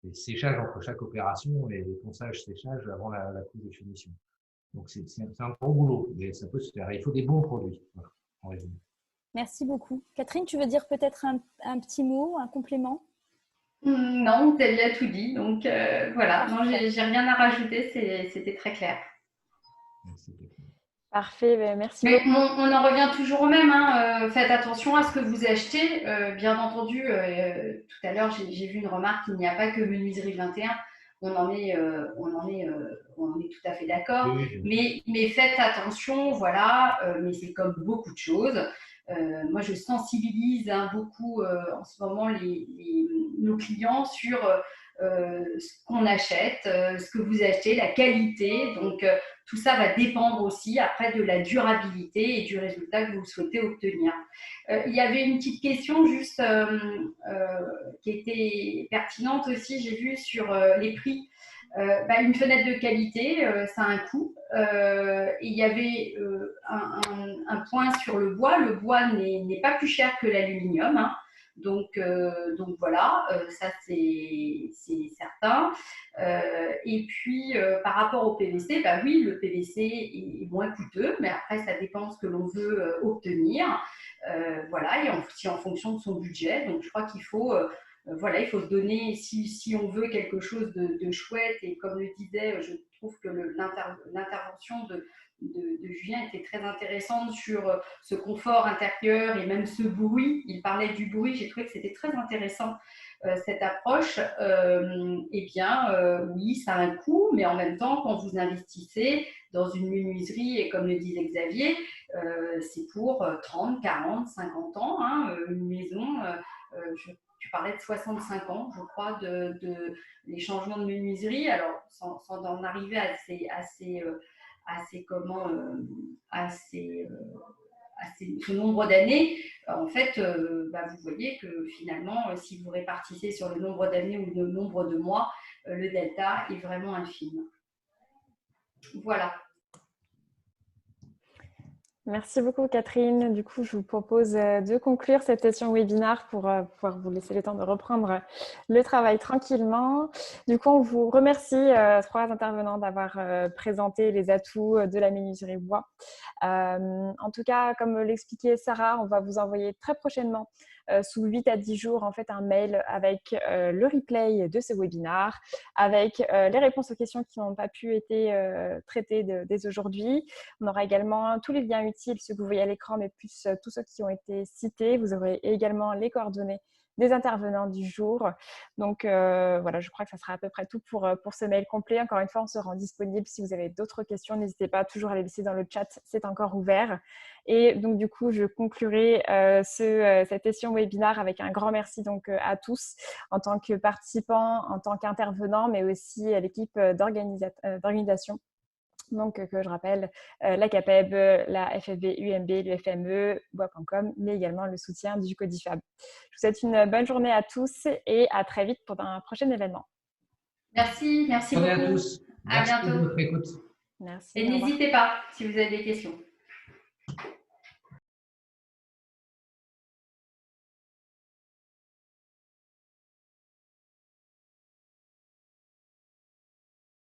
et séchage entre chaque opération et ponçage, séchage avant la couche de finition. Donc c'est un gros boulot, mais ça peut se faire. Il faut des bons produits, voilà, en résumé. Merci beaucoup. Catherine, tu veux dire peut-être un petit mot, un complément? Non, vous avez bien tout dit. Donc voilà, non, j'ai rien à rajouter, c'était très clair. Parfait, merci Mais beaucoup. on en revient toujours au même, hein. Faites attention à ce que vous achetez. Bien entendu, tout à l'heure, j'ai vu une remarque, il n'y a pas que Menuiserie 21. On est tout à fait d'accord. Oui. Mais faites attention, voilà. Mais c'est comme beaucoup de choses. Moi, je sensibilise beaucoup en ce moment nos clients sur ce qu'on achète, ce que vous achetez, la qualité. Donc, tout ça va dépendre aussi après de la durabilité et du résultat que vous souhaitez obtenir. Il y avait une petite question juste qui était pertinente aussi, j'ai vu sur les prix. Une fenêtre de qualité, ça a un coût. Il y avait un point sur le bois. Le bois n'est pas plus cher que l'aluminium, hein. Donc voilà, ça c'est certain. Et puis par rapport au PVC, oui, le PVC est moins coûteux, mais après ça dépend ce que l'on veut obtenir. Voilà, et aussi en fonction de son budget. Donc je crois qu'il faut voilà, il faut se donner, si on veut quelque chose de chouette, et comme le disait, je trouve que l'intervention de Julien était très intéressante sur ce confort intérieur et même ce bruit. Il parlait du bruit, j'ai trouvé que c'était très intéressant cette approche. Oui, ça a un coût, mais en même temps, quand vous investissez dans une menuiserie, et comme le disait Xavier, c'est pour 30, 40, 50 ans, hein, une maison. Tu parlais de 65 ans, je crois, de les changements de menuiserie. Alors, sans en arriver à ce nombre d'années, en fait, vous voyez que finalement, si vous répartissez sur le nombre d'années ou le nombre de mois, le delta est vraiment infime. Voilà. Merci beaucoup Catherine. Du coup, je vous propose de conclure cette session webinaire pour pouvoir vous laisser le temps de reprendre le travail tranquillement. Du coup, on vous remercie 3 intervenants d'avoir présenté les atouts de la menuiserie bois. En tout cas, comme l'expliquait Sarah, on va vous envoyer très prochainement sous 8 à 10 jours en fait un mail avec le replay de ce webinaire, avec les réponses aux questions qui n'ont pas pu être traitées dès aujourd'hui. On aura également tous les liens utiles, ceux que vous voyez à l'écran, mais plus tous ceux qui ont été cités. Vous aurez également les coordonnées des intervenants du jour. Donc voilà, je crois que ça sera à peu près tout pour ce mail complet. Encore une fois, on se rend disponible si vous avez d'autres questions. N'hésitez pas toujours à les laisser dans le chat, c'est encore ouvert. Et donc du coup, je conclurai cette session webinaire avec un grand merci donc à tous en tant que participants, en tant qu'intervenants, mais aussi à l'équipe d'organisation. Donc, que je rappelle, la CAPEB, la FFB, UMB, l'UFME, bois.com, mais également le soutien du Codifab. Je vous souhaite une bonne journée à tous et à très vite pour un prochain événement. Merci beaucoup. À tous. À bientôt. Merci de votre écoute. Merci. Et n'hésitez pas si vous avez des questions.